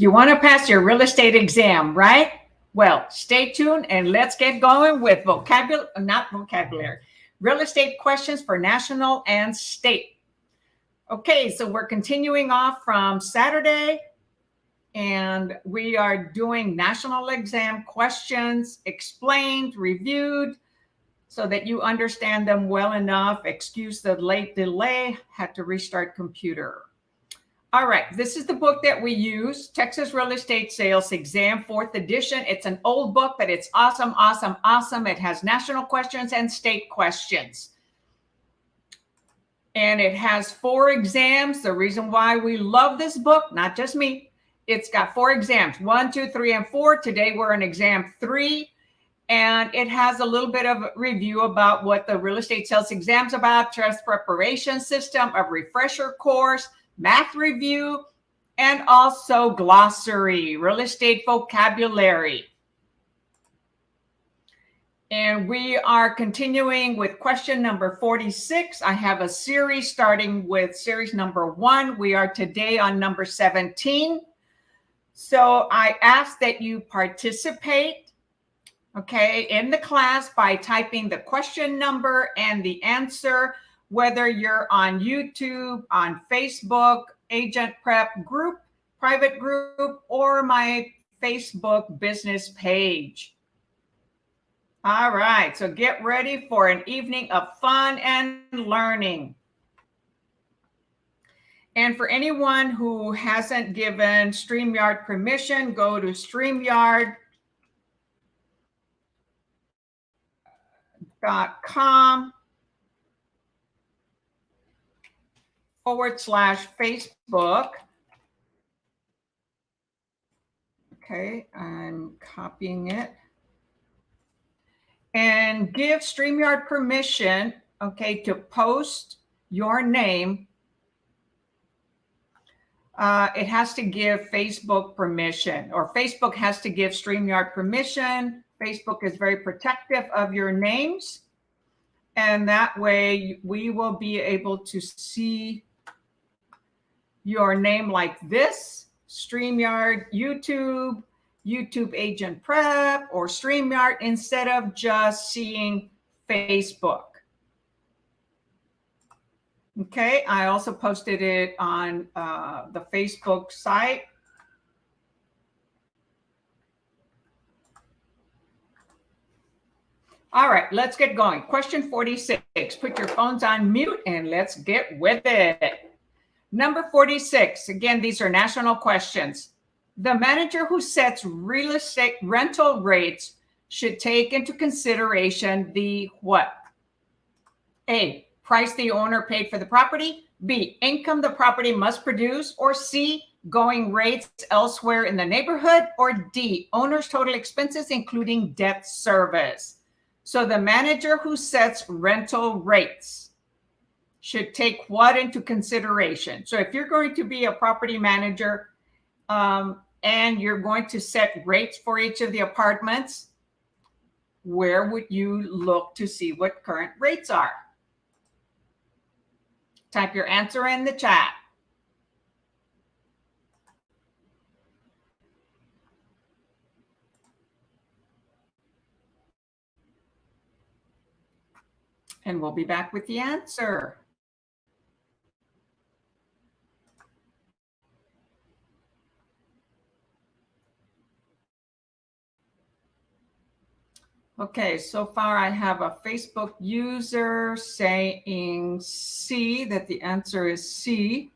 You want to pass your real estate exam, right? Well, stay tuned and let's get going with real estate questions for national and state. Okay, so we're continuing off from Saturday and we are doing national exam questions, explained, reviewed, so that you understand them well enough. Excuse the late delay, had to restart computer. All right, this is the book that we use, Texas Real Estate Sales Exam, 4th edition. It's an old book, but it's awesome, awesome, awesome. It has national questions and state questions. And it has 4 exams. The reason why we love this book, not just me, it's got 4 exams, 1, 2, 3, and 4. Today we're in exam 3. And it has a little bit of review about what the real estate sales exam's about, test preparation system, a refresher course, math review, and also glossary, real estate vocabulary. And we are continuing with question number 46. I have a series starting with series number 1. We are today on number 17. So I ask that you participate, okay, in the class by typing the question number and the answer, whether you're on YouTube, on Facebook, AgentPrep group, private group, or my Facebook business page. All right, so get ready for an evening of fun and learning. And for anyone who hasn't given StreamYard permission, go to StreamYard.com/Facebook. Okay, I'm copying it. And give StreamYard permission, okay, to post your name. It has to give Facebook permission, or Facebook has to give StreamYard permission. Facebook is very protective of your names. And that way we will be able to see your name like this: StreamYard, YouTube, YouTube AgentPrep, or StreamYard, instead of just seeing Facebook. Okay, I also posted it on the Facebook site. All right, let's get going. Question 46. Put your phones on mute and let's get with it. Number 46. Again, these are national questions. The manager who sets real estate rental rates should take into consideration the what? A, price the owner paid for the property. B, income the property must produce. Or C, going rates elsewhere in the neighborhood. Or D, owner's total expenses, including debt service. So the manager who sets rental rates should take what into consideration? So if you're going to be a property manager and you're going to set rates for each of the apartments, where would you look to see what current rates are? Type your answer in the chat. And we'll be back with the answer. Okay, so far I have a Facebook user saying C, that the answer is C.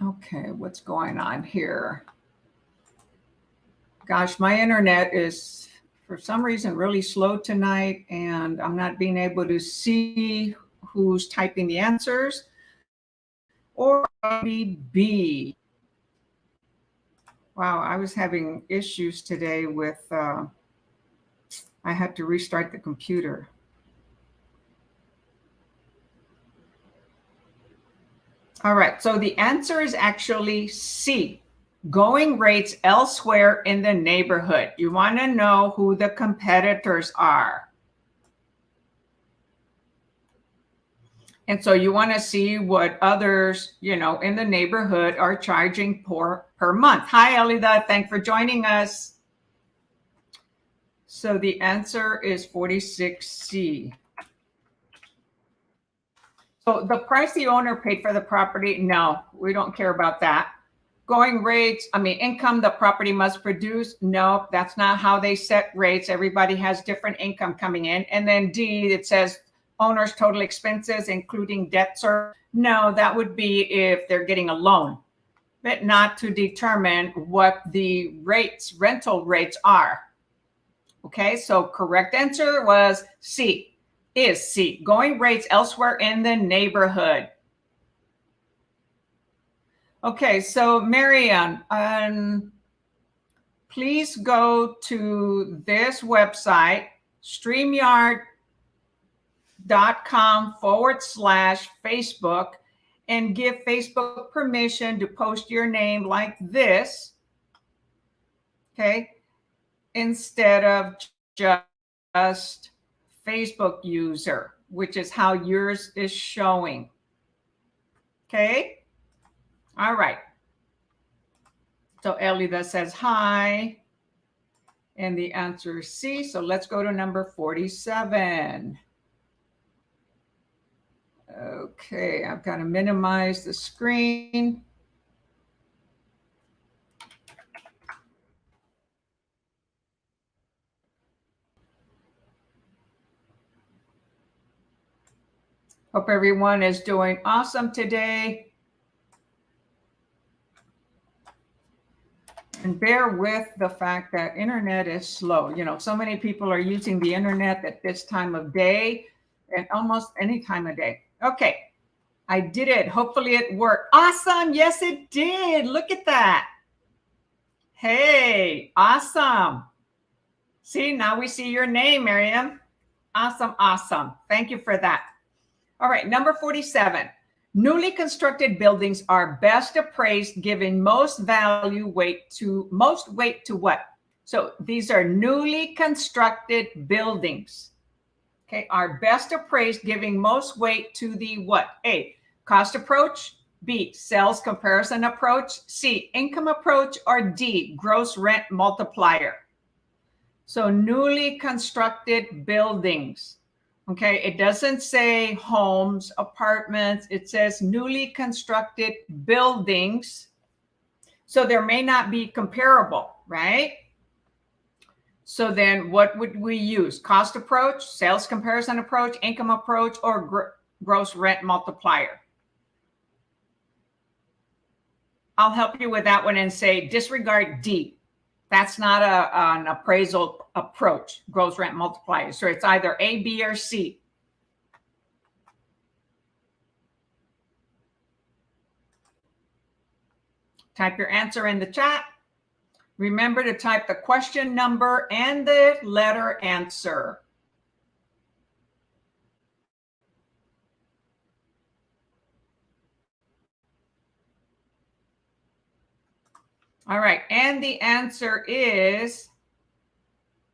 Okay, what's going on here? Gosh, my internet is, for some reason, really slow tonight, and I'm not being able to see who's typing the answers. Or maybe B. Wow, I was having issues today with, I had to restart the computer. All right, so the answer is actually C. Going rates elsewhere in the neighborhood. You want to know who the competitors are. And so you want to see what others, in the neighborhood are charging per month. Hi, Elida. Thanks for joining us. So the answer is 46C. So the price the owner paid for the property, no, we don't care about that. Going rates, income the property must produce, no, that's not how they set rates. Everybody has different income coming in. And then D, it says owner's total expenses, including debt service. No, that would be if they're getting a loan, but not to determine what the rental rates are. Okay, so correct answer was C. Is C, going rates elsewhere in the neighborhood. Okay, so Marianne, please go to this website, StreamYard.com/Facebook, and give Facebook permission to post your name like this, okay, instead of just Facebook user, which is how yours is showing. Okay. All right. So Elida says hi. And the answer is C. So let's go to number 47. Okay. I've got to minimize the screen. Hope everyone is doing awesome today. And bear with the fact that internet is slow. So many people are using the internet at this time of day and almost any time of day. Okay, I did it. Hopefully it worked. Awesome. Yes, it did. Look at that. Hey, awesome. See, now we see your name, Miriam. Awesome, awesome. Thank you for that. All right, number 47. Newly constructed buildings are best appraised, giving most weight to what? So these are newly constructed buildings. Okay, are best appraised, giving most weight to the what? A, cost approach, B, sales comparison approach, C, income approach, or D, gross rent multiplier. So newly constructed buildings. Okay, it doesn't say homes, apartments. It says newly constructed buildings. So there may not be comparable, right? So then what would we use? Cost approach, sales comparison approach, income approach, or gross rent multiplier? I'll help you with that one and say disregard D. That's not an appraisal approach, gross rent multiplier. So it's either A, B, or C. Type your answer in the chat. Remember to type the question number and the letter answer. All right, and the answer is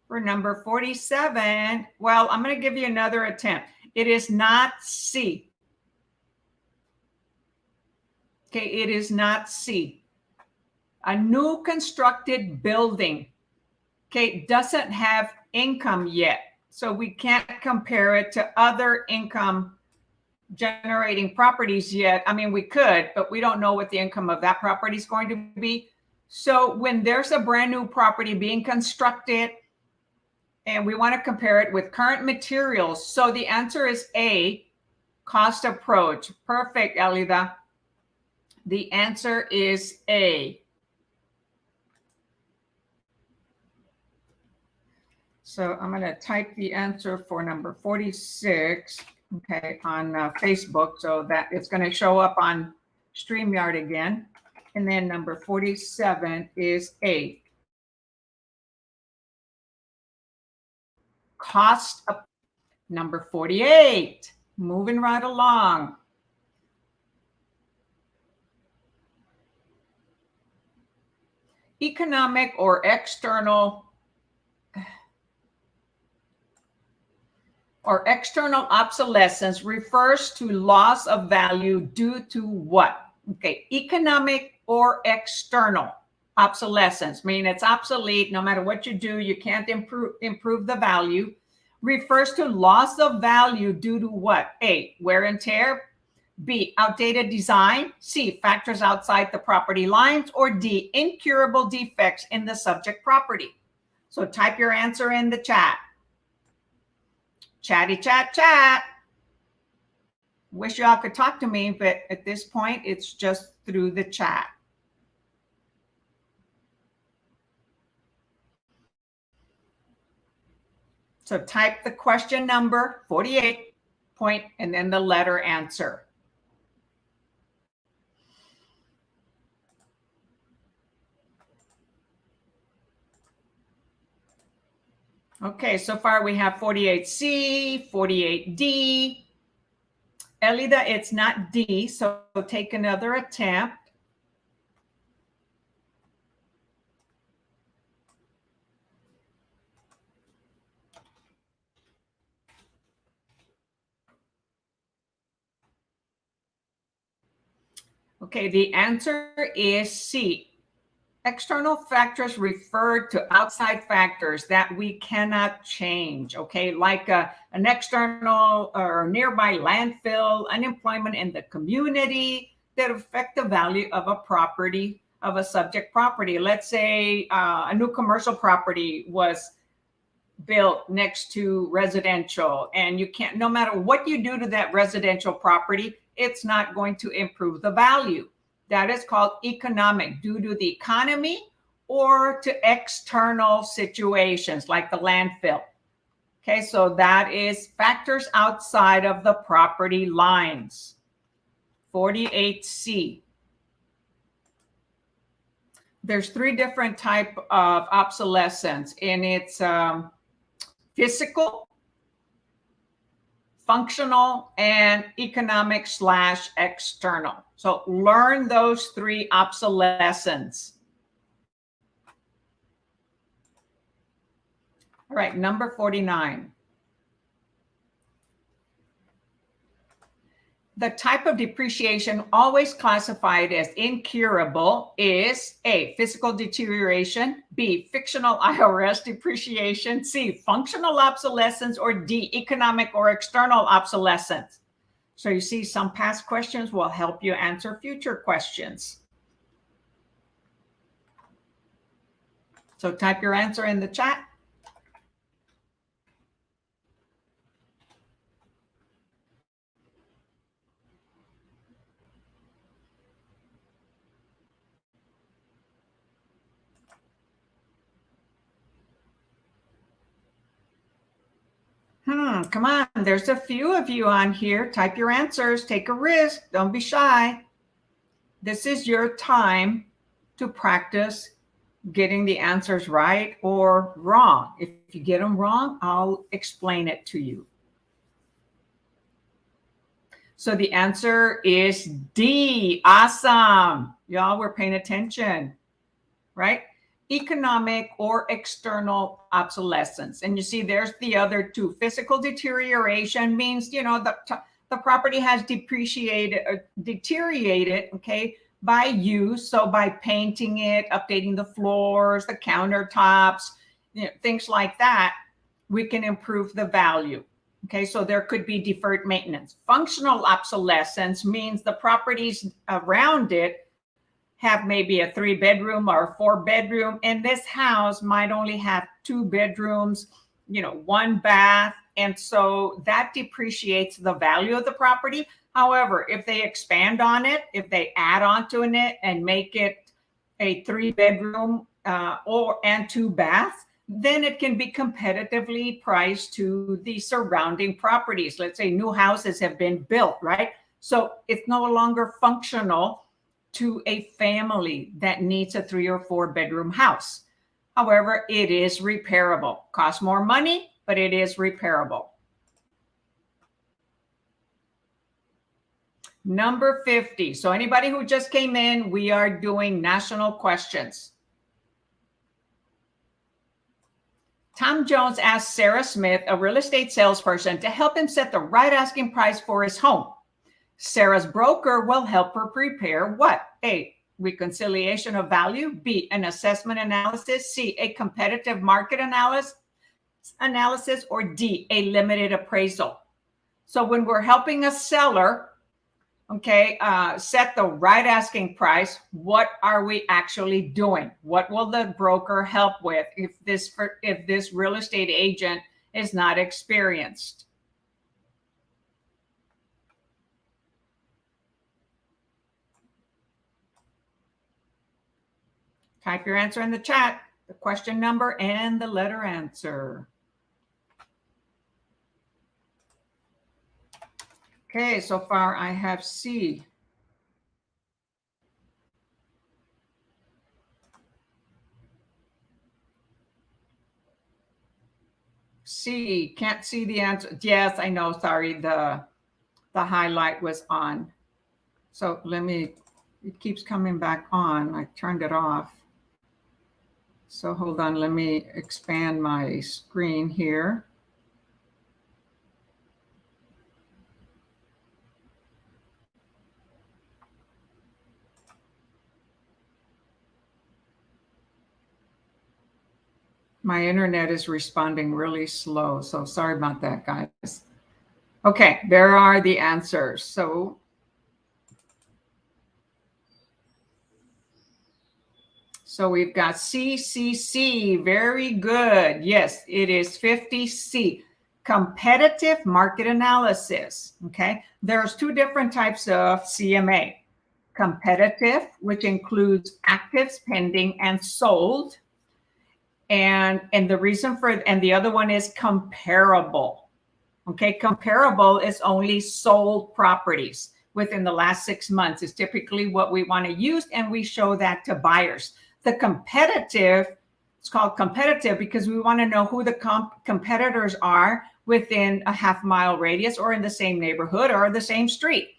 for number 47. Well, I'm going to give you another attempt. It is not C. Okay, it is not C. A new constructed building, okay, doesn't have income yet. So we can't compare it to other income generating properties yet. We could, but we don't know what the income of that property is going to be. So when there's a brand new property being constructed and we want to compare it with current materials, so the answer is A, cost approach. Perfect, Elida. The answer is A. So I'm going to type the answer for number 46, okay, on Facebook, so that it's going to show up on StreamYard again. And then number 47 is A. Cost of number 48. Moving right along. Economic or external. or external obsolescence refers to loss of value due to what? Okay, economic or external obsolescence, meaning it's obsolete. No matter what you do, you can't improve the value. Refers to loss of value due to what? A, wear and tear. B, outdated design. C, factors outside the property lines. Or D, incurable defects in the subject property. So type your answer in the chat. Chatty chat chat. Wish y'all could talk to me, but at this point, it's just through the chat. So type the question number 48 point and then the letter answer. Okay, so far we have 48C, 48D. Elida, it's not D, so take another attempt. Okay, the answer is C. External factors refer to outside factors that we cannot change, okay? Like an external or nearby landfill, unemployment in the community that affect the value of a property, of a subject property. Let's say a new commercial property was built next to residential, and you can't, no matter what you do to that residential property, it's not going to improve the value. That is called economic, due to the economy or to external situations like the landfill. Okay, so that is factors outside of the property lines. 48C. There's three different types of obsolescence, and it's physical, functional, and economic / external. So learn those three obsolescence. All right, number 49. The type of depreciation always classified as incurable is A, physical deterioration, B, fictional IRS depreciation, C, functional obsolescence, or D, economic or external obsolescence. So you see, some past questions will help you answer future questions. So type your answer in the chat. Come on. There's a few of you on here. Type your answers. Take a risk. Don't be shy. This is your time to practice getting the answers right or wrong. If you get them wrong, I'll explain it to you. So the answer is D. Awesome. Y'all were paying attention, right? Economic or external obsolescence. And you see, there's the other two. Physical deterioration means, you know, the property has deteriorated, okay, by use. So by painting it, updating the floors, the countertops, you know, things like that, we can improve the value. Okay, so there could be deferred maintenance. Functional obsolescence means the properties around it have maybe a 3-bedroom or a 4-bedroom, and this house might only have 2 bedrooms, you know, 1 bath, and so that depreciates the value of the property. However, if they expand on it, if they add on to it and make it a 3-bedroom and 2 baths, then it can be competitively priced to the surrounding properties. Let's say new houses have been built, right? So it's no longer functional to a family that needs a 3 or 4-bedroom house. However, it is repairable. Costs more money, but it is repairable. Number 50. So anybody who just came in, we are doing national questions. Tom Jones asked Sarah Smith, a real estate salesperson, to help him set the right asking price for his home. Sarah's broker will help her prepare what? A, reconciliation of value. B, an assessment analysis. C, a competitive market analysis. Or D, a limited appraisal. So when we're helping a seller, okay, set the right asking price, what are we actually doing? What will the broker help with if this real estate agent is not experienced? Type your answer in the chat, the question number and the letter answer. Okay, so far I have C. C, can't see the answer. Yes, I know, sorry, the highlight was on. So it keeps coming back on. I turned it off. So hold on, let me expand my screen here. My internet is responding really slow, so sorry about that, guys. Okay, there are the answers. So we've got C, C, C. Very good. Yes, it is 50C. Competitive market analysis. Okay, there's two different types of CMA. Competitive, which includes actives pending and sold. And the reason for, and the other one is comparable. Okay, comparable is only sold properties within the last 6 months is typically what we want to use, and we show that to buyers. The competitive, it's called competitive because we want to know who the competitors are within a half-mile radius or in the same neighborhood or the same street.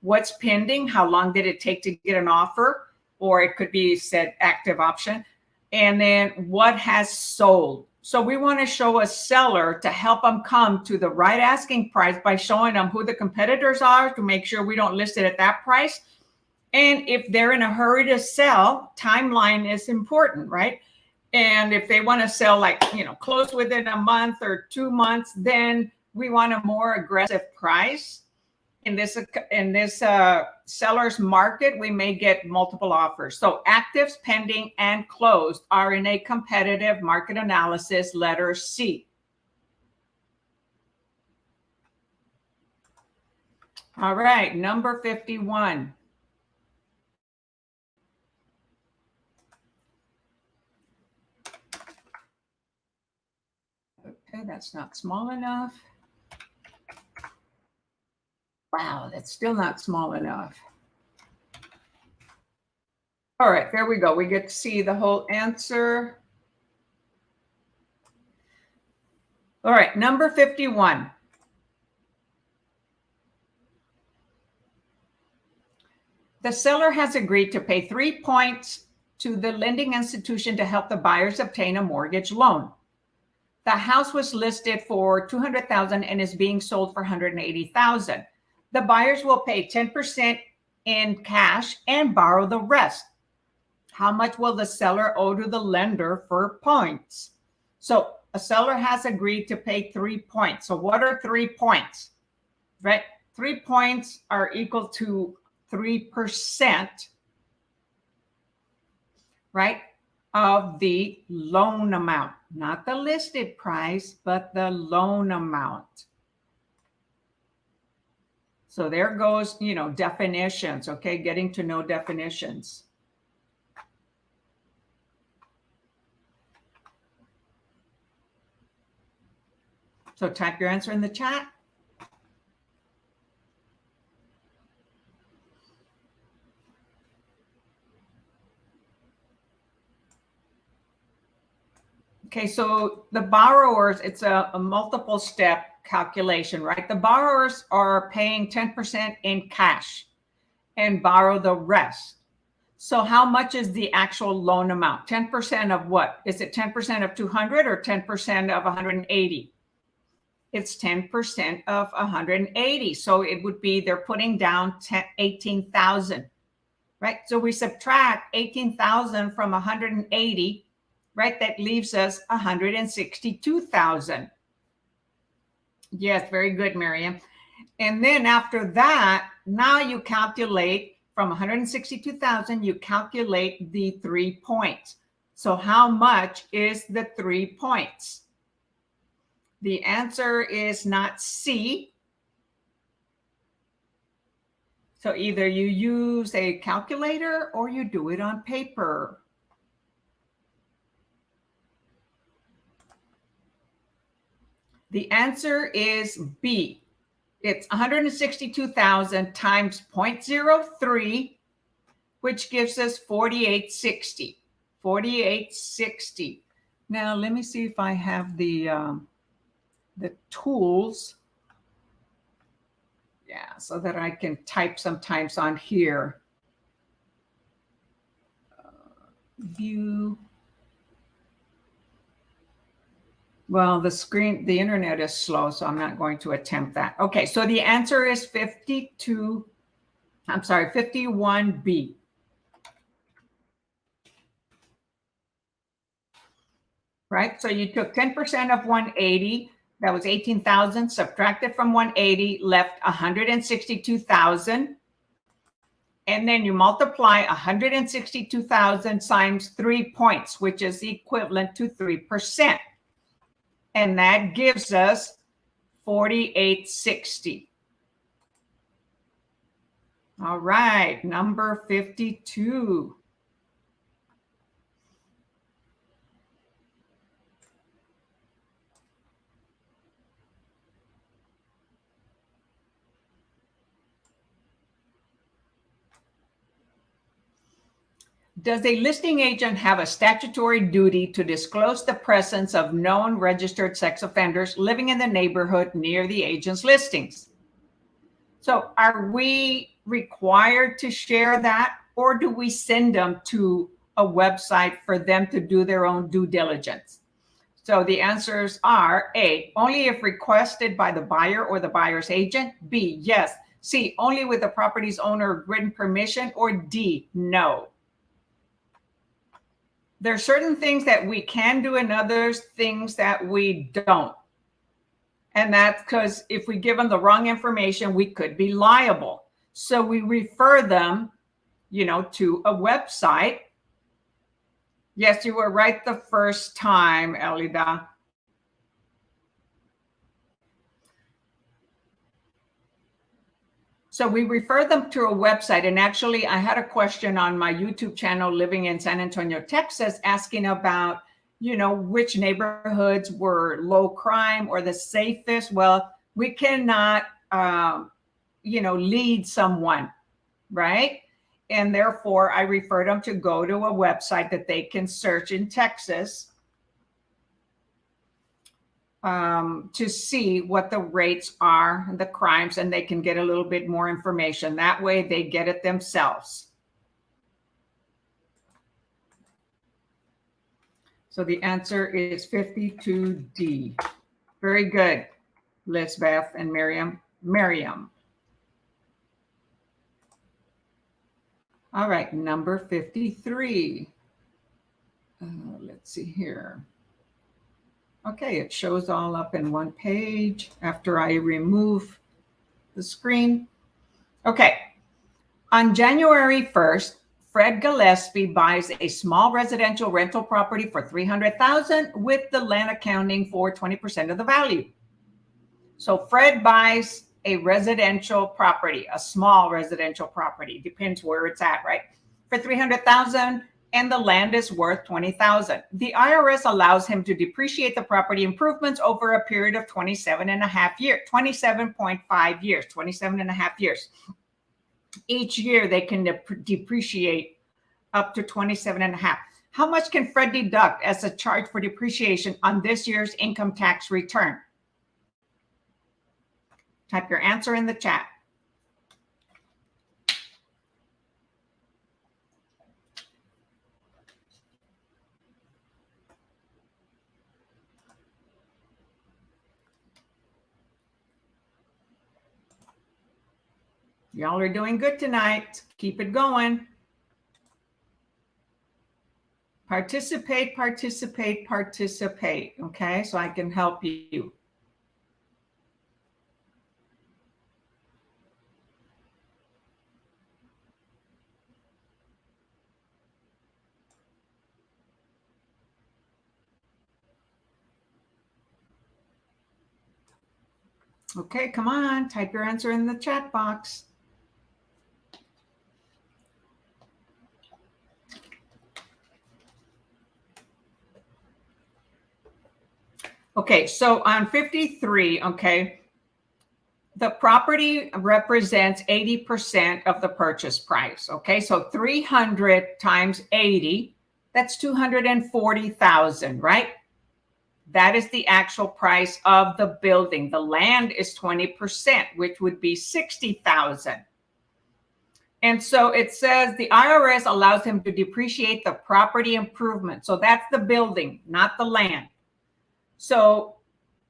What's pending? How long did it take to get an offer? Or it could be said active option. And then what has sold? So we want to show a seller to help them come to the right asking price by showing them who the competitors are to make sure we don't list it at that price. And if they're in a hurry to sell, timeline is important, right? And if they want to sell close within a month or 2 months, then we want a more aggressive price. In this seller's market, we may get multiple offers. So actives, pending, and closed are in a competitive market analysis, letter C. All right, number 51. Okay, that's not small enough. Wow, that's still not small enough. All right, there we go. We get to see the whole answer. All right, number 51. The seller has agreed to pay 3 points to the lending institution to help the buyers obtain a mortgage loan. The house was listed for $200,000 and is being sold for $180,000. The buyers will pay 10% in cash and borrow the rest. How much will the seller owe to the lender for points? So a seller has agreed to pay 3 points. So what are 3 points? Right? 3 points are equal to 3%, right, of the loan amount. Not the listed price, but the loan amount. So there goes, definitions, okay? Getting to know definitions. So type your answer in the chat. Okay, so the borrowers, it's a multiple step calculation, right? The borrowers are paying 10% in cash and borrow the rest. So how much is the actual loan amount? 10% of what? Is it 10% of 200 or 10% of 180? It's 10% of 180. So it would be they're putting down 18,000, right? So we subtract 18,000 from 180, right? That leaves us 162,000. Yes, very good, Miriam. And then after that, now you calculate from 162,000, you calculate the 3 points. So how much is the 3 points? The answer is not C. So either you use a calculator or you do it on paper. The answer is B. It's 162,000 times 0.03, which gives us 4860. 4860. Now let me see if I have the tools. Yeah, so that I can type sometimes on here. View. Well, the internet is slow, so I'm not going to attempt that. Okay, so the answer is 51B. Right, so you took 10% of 180, that was 18,000, subtracted from 180, left 162,000. And then you multiply 162,000 times 3 points, which is equivalent to 3%. And that gives us 4860. All right, number 52. Does a listing agent have a statutory duty to disclose the presence of known registered sex offenders living in the neighborhood near the agent's listings? So are we required to share that, or do we send them to a website for them to do their own due diligence? So the answers are A, only if requested by the buyer or the buyer's agent. B, yes. C, only with the property's owner written permission. Or D, no. There are certain things that we can do and others things that we don't. And that's because if we give them the wrong information, we could be liable. So we refer them, to a website. Yes, you were right the first time, Elida. So we refer them to a website. And actually, I had a question on my YouTube channel, Living in San Antonio, Texas, asking about, which neighborhoods were low crime or the safest. Well, we cannot, lead someone, right? And therefore, I refer them to go to a website that they can search in Texas to see what the rates are, the crimes, and they can get a little bit more information. That way they get it themselves. So the answer is 52D. Very good, Lisbeth and Miriam. All right, number 53. Let's see here. Okay, it shows all up in one page after I remove the screen. Okay, on January 1st, Fred Gillespie buys a small residential rental property for $300,000 with the land accounting for 20% of the value. So Fred buys a residential property, a small residential property, depends where it's at, right? For $300,000. And the land is worth $20,000. The IRS allows him to depreciate the property improvements over a period of 27.5 years, 27.5 years, 27.5 years. Each year they can depreciate up to 27.5. How much can Fred deduct as a charge for depreciation on this year's income tax return? Type your answer in the chat. Y'all are doing good tonight. Keep it going. Participate, participate, participate. Okay, so I can help you. Okay, come on, type your answer in the chat box. Okay, so on 53, okay, the property represents 80% of the purchase price. Okay, so 300 times 80, that's 240,000, right? That is the actual price of the building. The land is 20%, which would be 60,000. And so it says the IRS allows him to depreciate the property improvement. So that's the building, not the land. So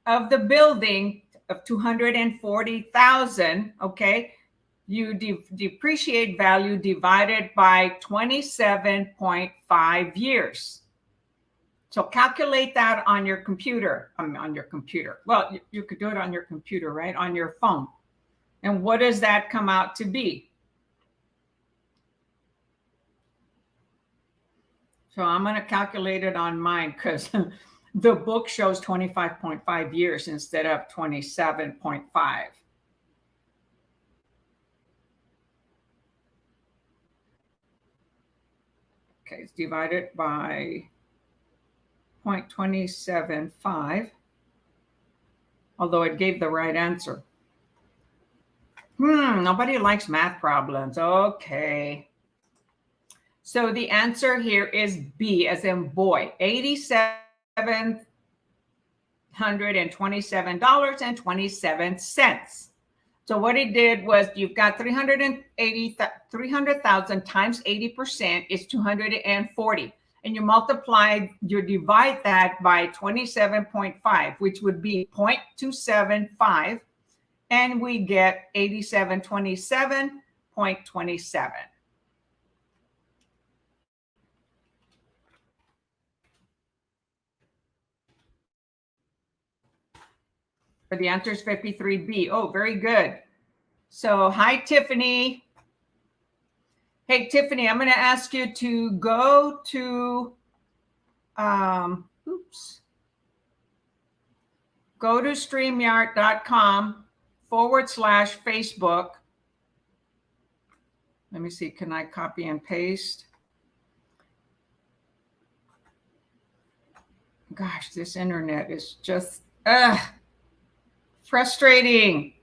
of the building of 240,000, okay, you depreciate value divided by 27.5 years. So calculate that on your computer. On your computer. Well, you could do it on your computer, right? On your phone. And what does that come out to be? So I'm going to calculate it on mine because the book shows 25.5 years instead of 27.5. Okay, it's divided by 0.275, although it gave the right answer. Nobody likes math problems. Okay. So the answer here is B, as in boy, $8,727.27. So what it did was you've got 300,000 times 80% is 240. And you divide that by 27.5, which would be 0.275. And we get 8727.27. For the answer is 53B. Oh, very good. So hi, Tiffany. Hey, Tiffany, I'm going to ask you to go to, go to StreamYard.com/Facebook. Let me see, can I copy and paste? Gosh, this internet is just frustrating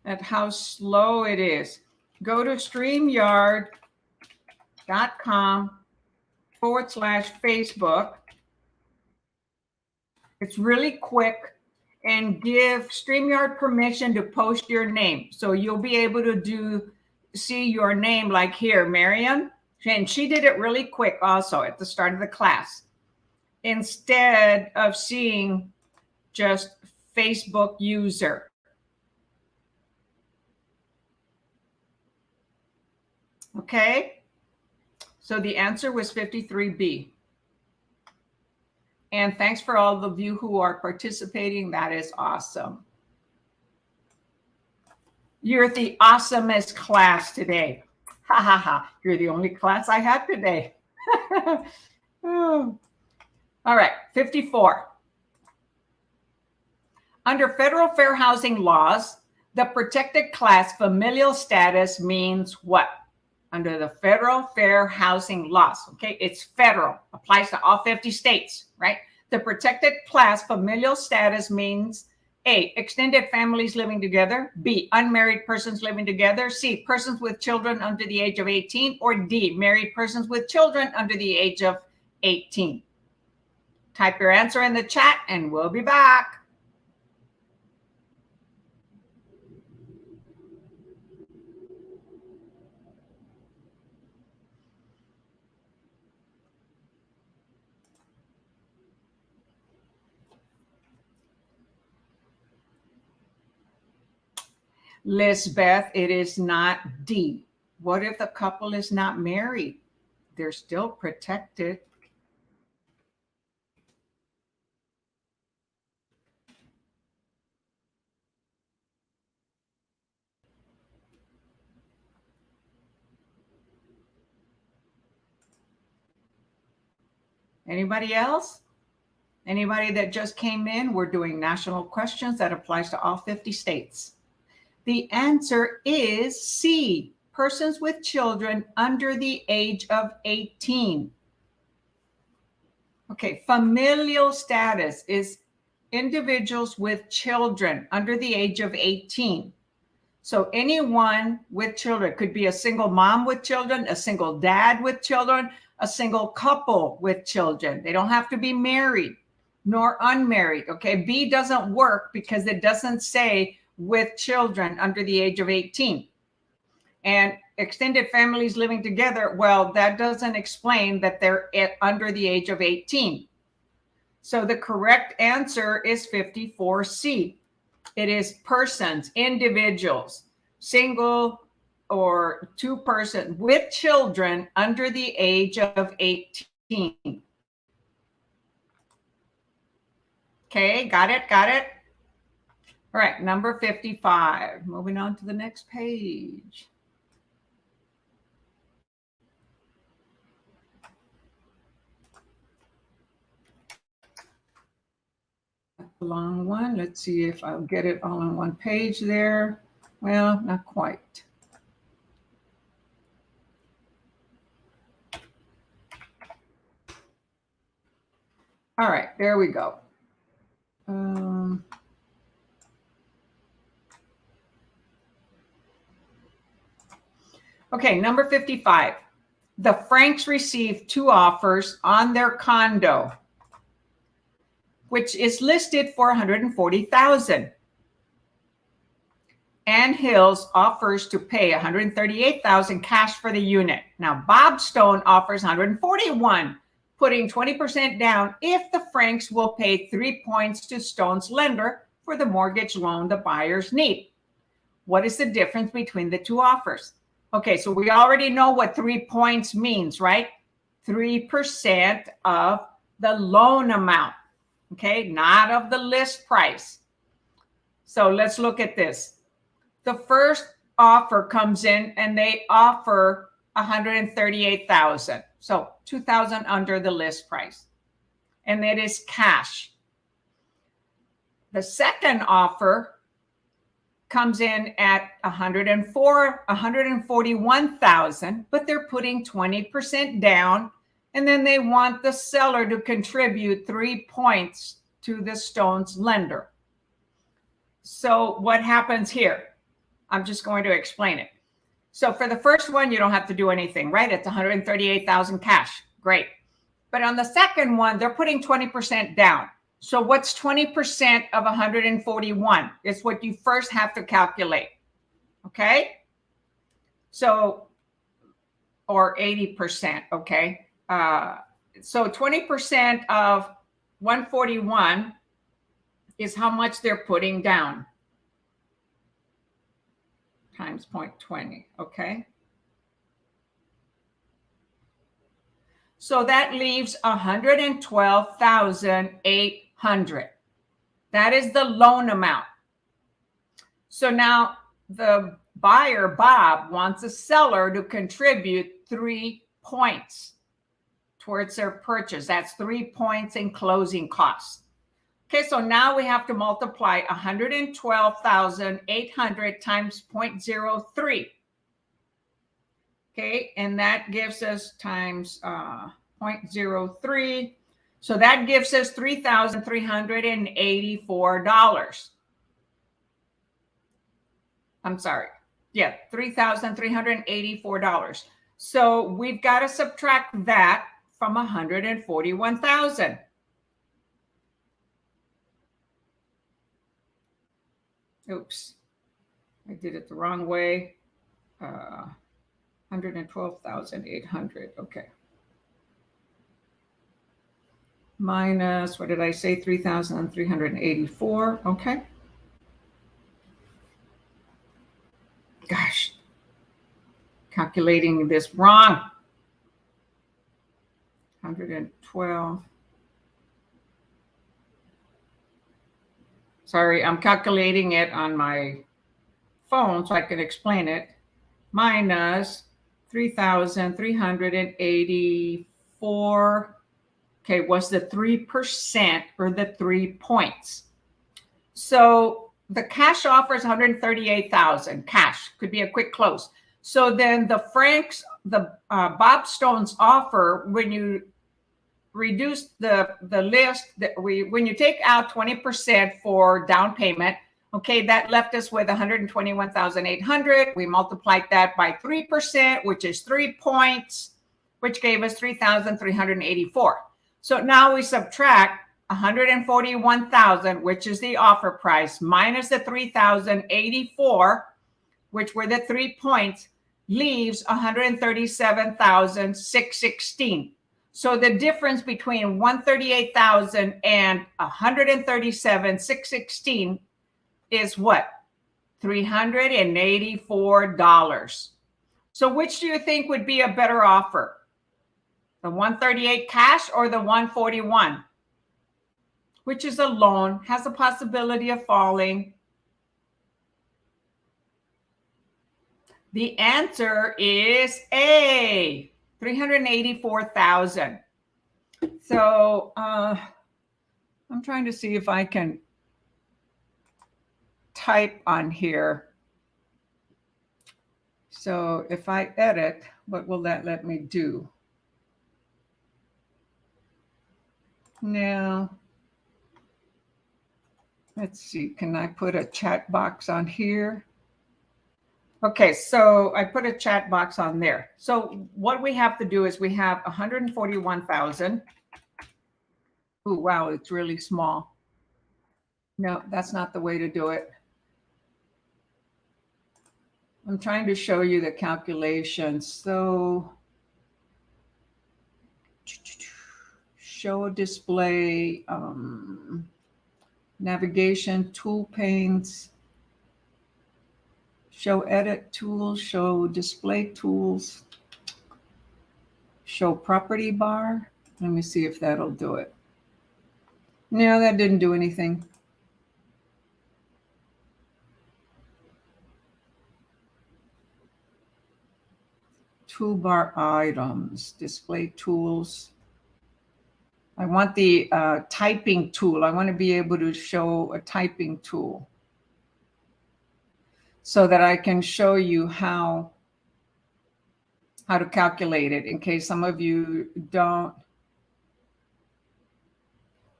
at how slow it is. Go to StreamYard.com/Facebook. It's really quick, and give StreamYard permission to post your name. So you'll be able to see your name, like here, Mariam. And she did it really quick also at the start of the class, instead of seeing just Facebook user. Okay, so the answer was 53B. And thanks for all of you who are participating. That is awesome. You're the awesomest class today. Ha ha ha. You're the only class I had today. Oh. All right, 54. Under federal fair housing laws, the protected class familial status means what? Under the federal fair housing laws, okay? It's federal, applies to all 50 states, right? The protected class familial status means A, extended families living together, B, unmarried persons living together, C, persons with children under the age of 18, or D, married persons with children under the age of 18. Type your answer in the chat and we'll be back. Lisbeth, it is not D. What if the couple is not married? They're still protected. Anybody else? Anybody that just came in? We're doing national questions that applies to all 50 states. The answer is C, persons with children under the age of 18. Okay, familial status is individuals with children under the age of 18. So anyone with children could be a single mom with children, a single dad with children, a single couple with children. They don't have to be married nor unmarried. Okay, B doesn't work because it doesn't say with children under the age of 18. And extended families living together, well, that doesn't explain that they're under the age of 18. So the correct answer is 54C. It is persons, individuals, single or two person with children under the age of 18. Okay, got it, got it. All right, number 55. Moving on to the next page. A long one. Let's see if I'll get it all on one page there. Well, not quite. All right, there we go. Okay, number 55. The Franks received 2 offers on their condo, which is listed for $140,000. Ann Hills offers to pay $138,000 cash for the unit. Now, Bob Stone offers $141,000, putting 20% down if the Franks will pay 3 points to Stone's lender for the mortgage loan the buyers need. What is the difference between the 2 offers? Okay, so we already know what 3 points means, right? 3% of the loan amount, okay? Not of the list price. So let's look at this. The first offer comes in and they offer $138,000. So $2,000 under the list price. And it is cash. The second offer comes in at $141,000, but they're putting 20% down, and then they want the seller to contribute 3 points to the Stone's lender. So what happens here? I'm just going to explain it. So for the first one, you don't have to do anything, right? It's $138,000 cash. Great. But on the second one, they're putting 20% down. So what's 20% of 141? It's what you first have to calculate. Okay? So, or 80%, okay? So 20% of 141 is how much they're putting down. Times 0.20, okay? So that leaves $112,800. That is the loan amount. So now the buyer, Bob, wants the seller to contribute 3 points towards their purchase. That's 3 points in closing costs. Okay, so now we have to multiply 112,800 times 0.03. Okay, and that gives us times 0.03. So that gives us $3,384. I'm sorry. Yeah, $3,384. So we've got to subtract that from 141,000. Oops, I did it the wrong way. 112,800. Okay. Minus, what did I say? 3,384. Okay. Gosh, calculating this wrong. 112. Sorry, I'm calculating it on my phone so I can explain it. Minus 3,384. Okay, was the 3% or the 3 points? So the cash offer is 138,000 cash. Could be a quick close. So then the Frank's, the Bob Stone's offer, when you reduce the list, when you take out 20% for down payment, okay, that left us with 121,800. We multiplied that by 3%, which is 3 points, which gave us 3,384. So now we subtract 141,000, which is the offer price, minus the 3,084, which were the 3 points, leaves 137,616. So the difference between 138,000 and 137,616 is what? $384. So which do you think would be a better offer? The 138 cash or the 141? Which is a loan, has a possibility of falling. The answer is A, 384,000. So I'm trying to see if I can type on here. So if I edit, what will that let me do? Now, let's see, can I put a chat box on here? Okay, so I put a chat box on there. So what we have to do is we have 141,000. Oh, wow, it's really small. No, that's not the way to do it. I'm trying to show you the calculation. So show display, navigation, tool panes, show edit tools, show display tools, show property bar. Let me see if that'll do it. No, that didn't do anything. Toolbar items, display tools. I want the typing tool. I want to be able to show a typing tool so that I can show you how to calculate it in case some of you don't.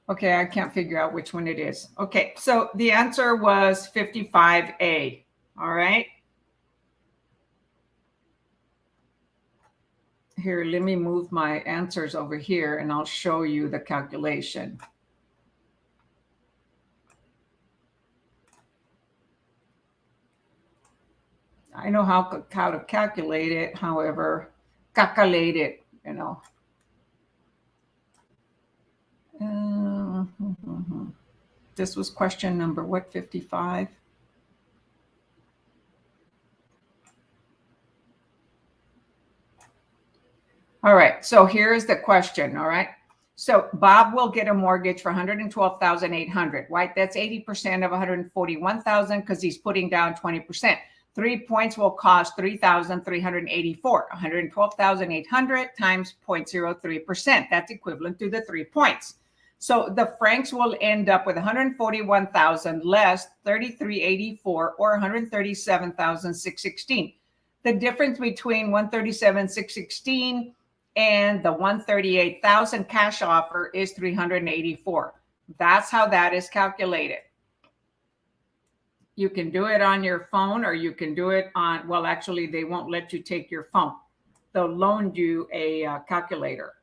Okay, I can't figure out which one it is. Okay, so the answer was 55A. All right. Here, let me move my answers over here and I'll show you the calculation. I know how to calculate it, however, calculate it, you know. This was question number, what, 55? All right, so here's the question, all right? So Bob will get a mortgage for $112,800, right? That's 80% of $141,000 because he's putting down 20%. 3 points will cost $3,384. $112,800 times 0.03%. That's equivalent to the 3 points. So the Franks will end up with $141,000 less $3,384 or $137,616. The difference between $137,616 and the $138,000 cash offer is $384. That's how that is calculated. You can do it on your phone or you can do it on, well, actually, they won't let you take your phone. They'll loan you a calculator.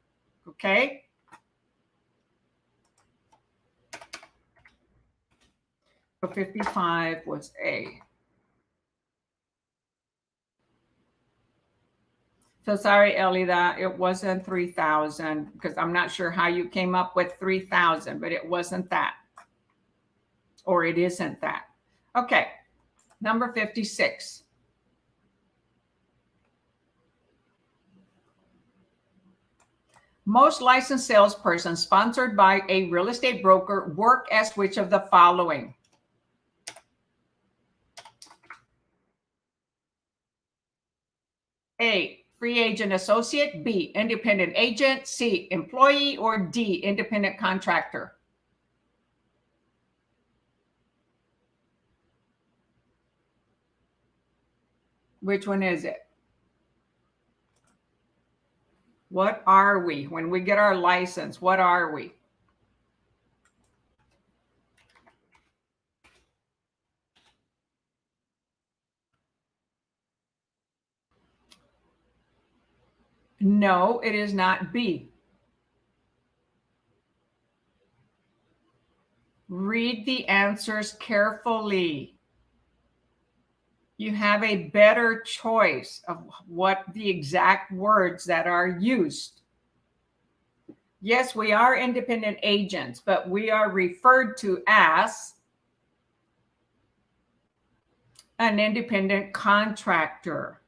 Okay. So 55 was A. So sorry, Ellie, that it wasn't 3,000 because I'm not sure how you came up with 3,000, but it wasn't that. Or it isn't that. Okay, number 56. Most licensed salespersons sponsored by a real estate broker work as which of the following? A, free agent associate, B, independent agent, C, employee, or D, independent contractor. Which one is it? What are we? When we get our license, what are we? No, it is not B. Read the answers carefully. You have a better choice of what the exact words that are used. Yes, we are independent agents, but we are referred to as an independent contractor.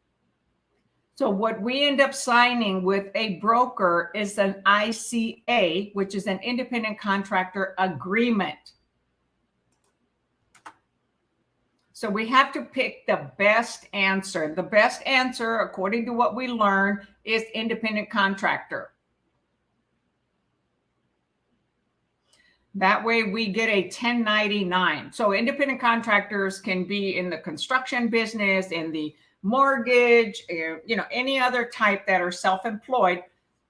So what we end up signing with a broker is an ICA, which is an independent contractor agreement. So we have to pick the best answer. The best answer, according to what we learned, is independent contractor. That way we get a 1099. So independent contractors can be in the construction business, in the mortgage, any other type that are self-employed.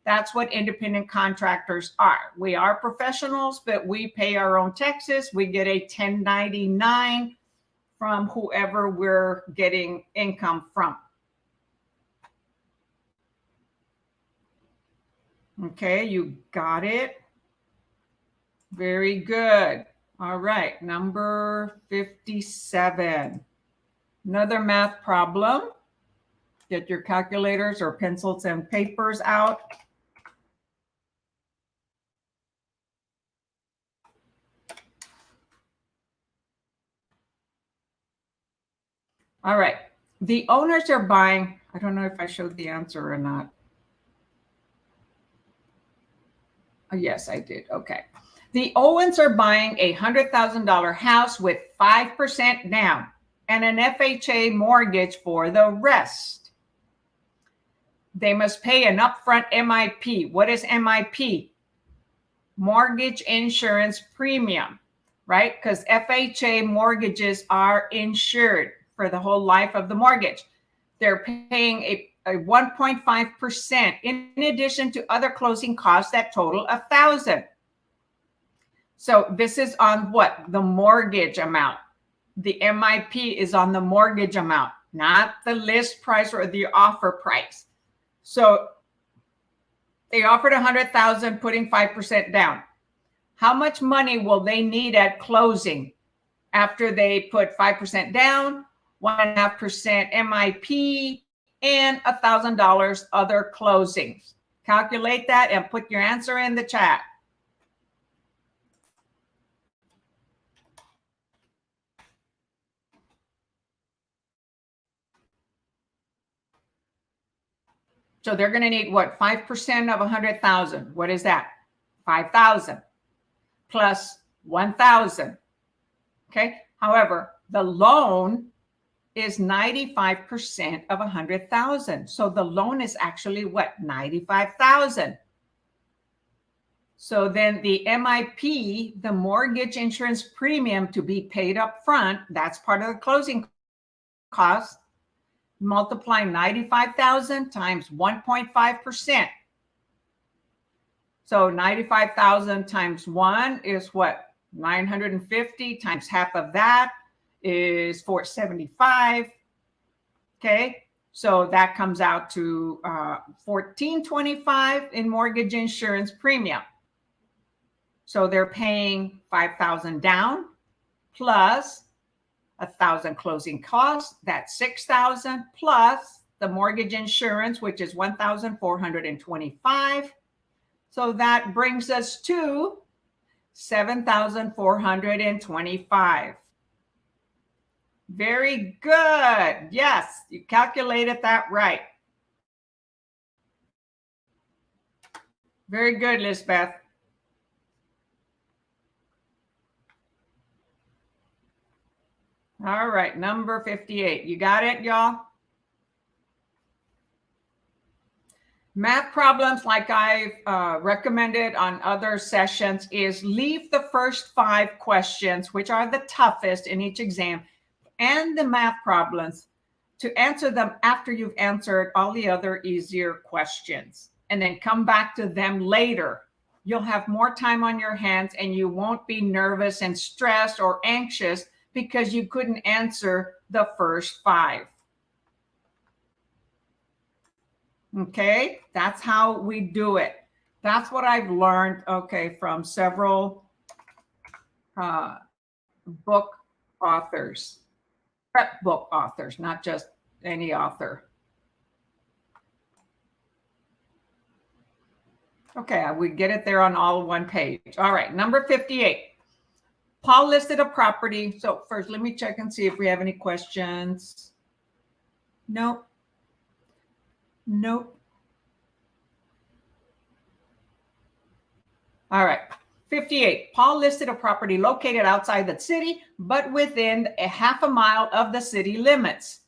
That's what independent contractors are. We are professionals, but we pay our own taxes. We get a 1099 from whoever we're getting income from. Okay, you got it. Very good. All right, number 57. Another math problem. Get your calculators or pencils and papers out. All right. The owners are buying, I don't know if I showed the answer or not. Oh, yes, I did. Okay. The Owens are buying a $100,000 house with 5% down and an FHA mortgage for the rest. They must pay an upfront MIP. What is MIP? Mortgage insurance premium, right? Because FHA mortgages are insured for the whole life of the mortgage. They're paying a 1.5% in addition to other closing costs that total $1,000. So this is on what? The mortgage amount. The MIP is on the mortgage amount, not the list price or the offer price. So they offered $100,000, putting 5% down. How much money will they need at closing after they put 5% down, 1.5% MIP, and $1,000 other closings? Calculate that and put your answer in the chat. So they're going to need what? 5% of 100,000. What is that? 5,000 plus 1,000. Okay. However, the loan is 95% of 100,000. So the loan is actually what? 95,000. So then the MIP, the mortgage insurance premium to be paid up front, that's part of the closing cost. Multiply 95,000 times 1.5%. So 95,000 times 1 is what? 950 times half of that is 475. Okay, so that comes out to $1,425 in mortgage insurance premium. So they're paying 5,000 down plus 1,000 closing costs. That's 6,000 plus the mortgage insurance, which is 1,425. So that brings us to 7,425. Very good. Yes, you calculated that right. Very good, Lisbeth. All right, number 58. You got it, y'all? Math problems, like I've recommended on other sessions, is leave the first 5 questions, which are the toughest in each exam, and the math problems to answer them after you've answered all the other easier questions, and then come back to them later. You'll have more time on your hands and you won't be nervous and stressed or anxious because you couldn't answer the first 5. Okay, that's how we do it. That's what I've learned, okay, from several book authors, prep book authors, not just any author. Okay, we get it there on all one page. All right, number 58. Paul listed a property. So first, let me check and see if we have any questions. Nope. Nope. All right. 58. Paul listed a property located outside the city, but within a half a mile of the city limits.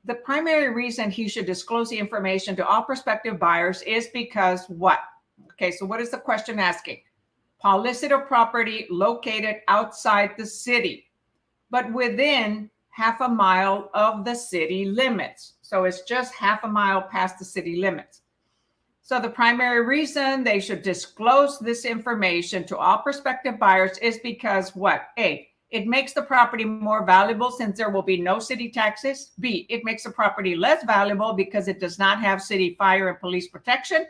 The primary reason he should disclose the information to all prospective buyers is because what? Okay, so what is the question asking? Paul listed a property located outside the city, but within half a mile of the city limits. So it's just half a mile past the city limits. So the primary reason they should disclose this information to all prospective buyers is because what? A, it makes the property more valuable since there will be no city taxes. B, it makes the property less valuable because it does not have city fire and police protection.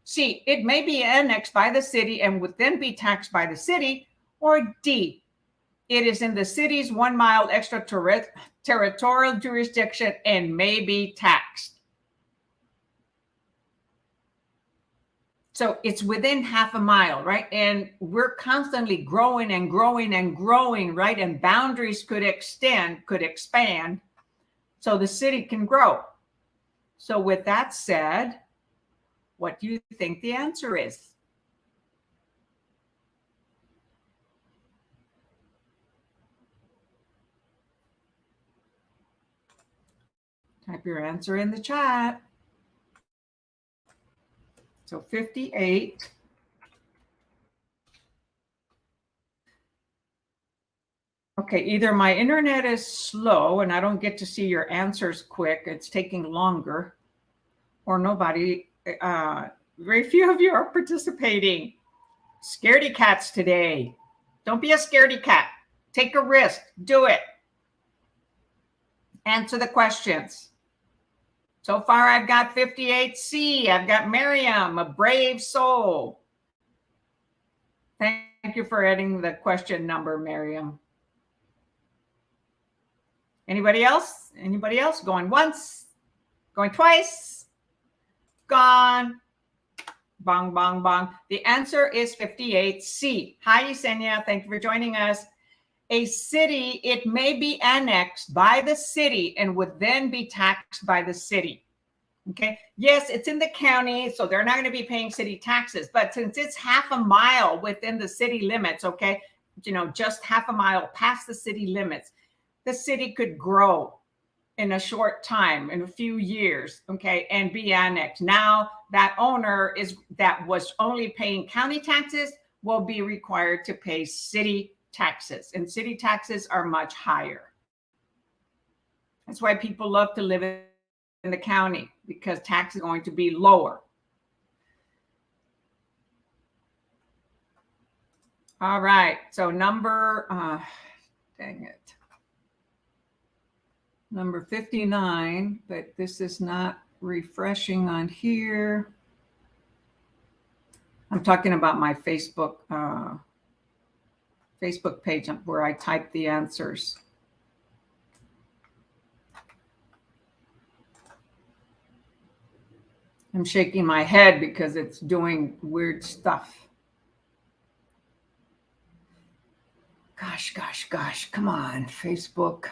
C, it may be annexed by the city and would then be taxed by the city. Or D, it is in the city's 1 mile extraterritorial jurisdiction and may be taxed. So it's within half a mile, right? And we're constantly growing and growing and growing, right? And boundaries could expand, so the city can grow. So with that said, what do you think the answer is? Type your answer in the chat. So 58. Okay, either my internet is slow and I don't get to see your answers quick, it's taking longer, or nobody, very few of you are participating. Scaredy cats today. Don't be a scaredy cat. Take a risk. Do it. Answer the questions. So far, I've got 58C. I've got Miriam, a brave soul. Thank you for adding the question number, Miriam. Anybody else? Anybody else? Going once? Going twice? Gone. Bong, bong, bong. The answer is 58C. Hi, Yesenia. Thank you for joining us. A city, it may be annexed by the city and would then be taxed by the city. Okay. Yes, it's in the county, so they're not going to be paying city taxes. But since it's half a mile within the city limits, okay, just half a mile past the city limits, the city could grow in a short time, in a few years, okay, and be annexed. Now that owner that was only paying county taxes will be required to pay city taxes, and city taxes are much higher. That's why people love to live in the county, because tax is going to be lower. All right, so number 59, but this is not refreshing on here. I'm talking about my Facebook page where I type the answers. I'm shaking my head because it's doing weird stuff. Gosh, come on, Facebook.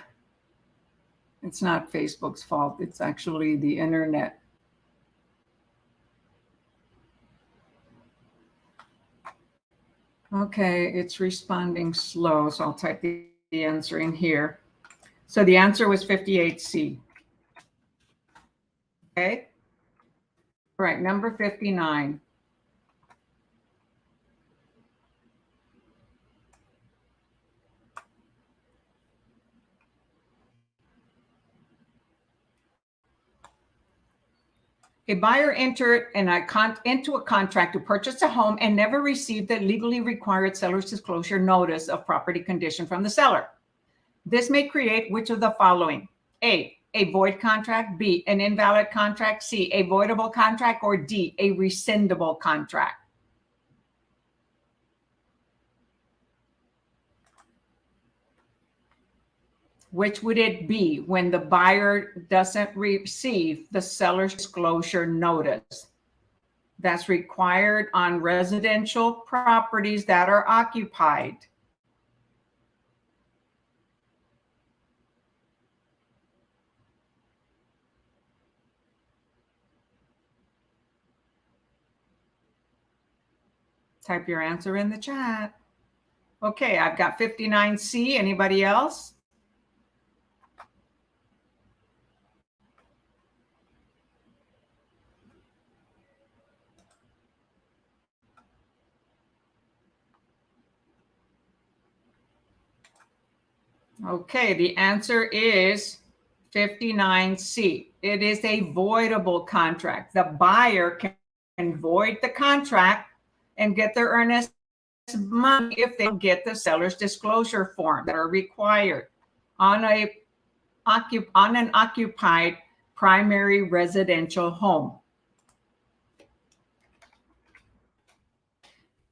It's not Facebook's fault. It's actually the internet. Okay, it's responding slow, so I'll type the answer in here. So the answer was 58C. Okay. All right, number 59. A buyer entered into a contract to purchase a home and never received the legally required seller's disclosure notice of property condition from the seller. This may create which of the following? A void contract, B, an invalid contract, C, a voidable contract, or D, a rescindable contract. Which would it be when the buyer doesn't receive the seller's disclosure notice? That's required on residential properties that are occupied. Type your answer in the chat. Okay, I've got 59C. Anybody else? Okay, the answer is 59C. It is a voidable contract. The buyer can void the contract and get their earnest money if they get the seller's disclosure form that are required on an occupied primary residential home.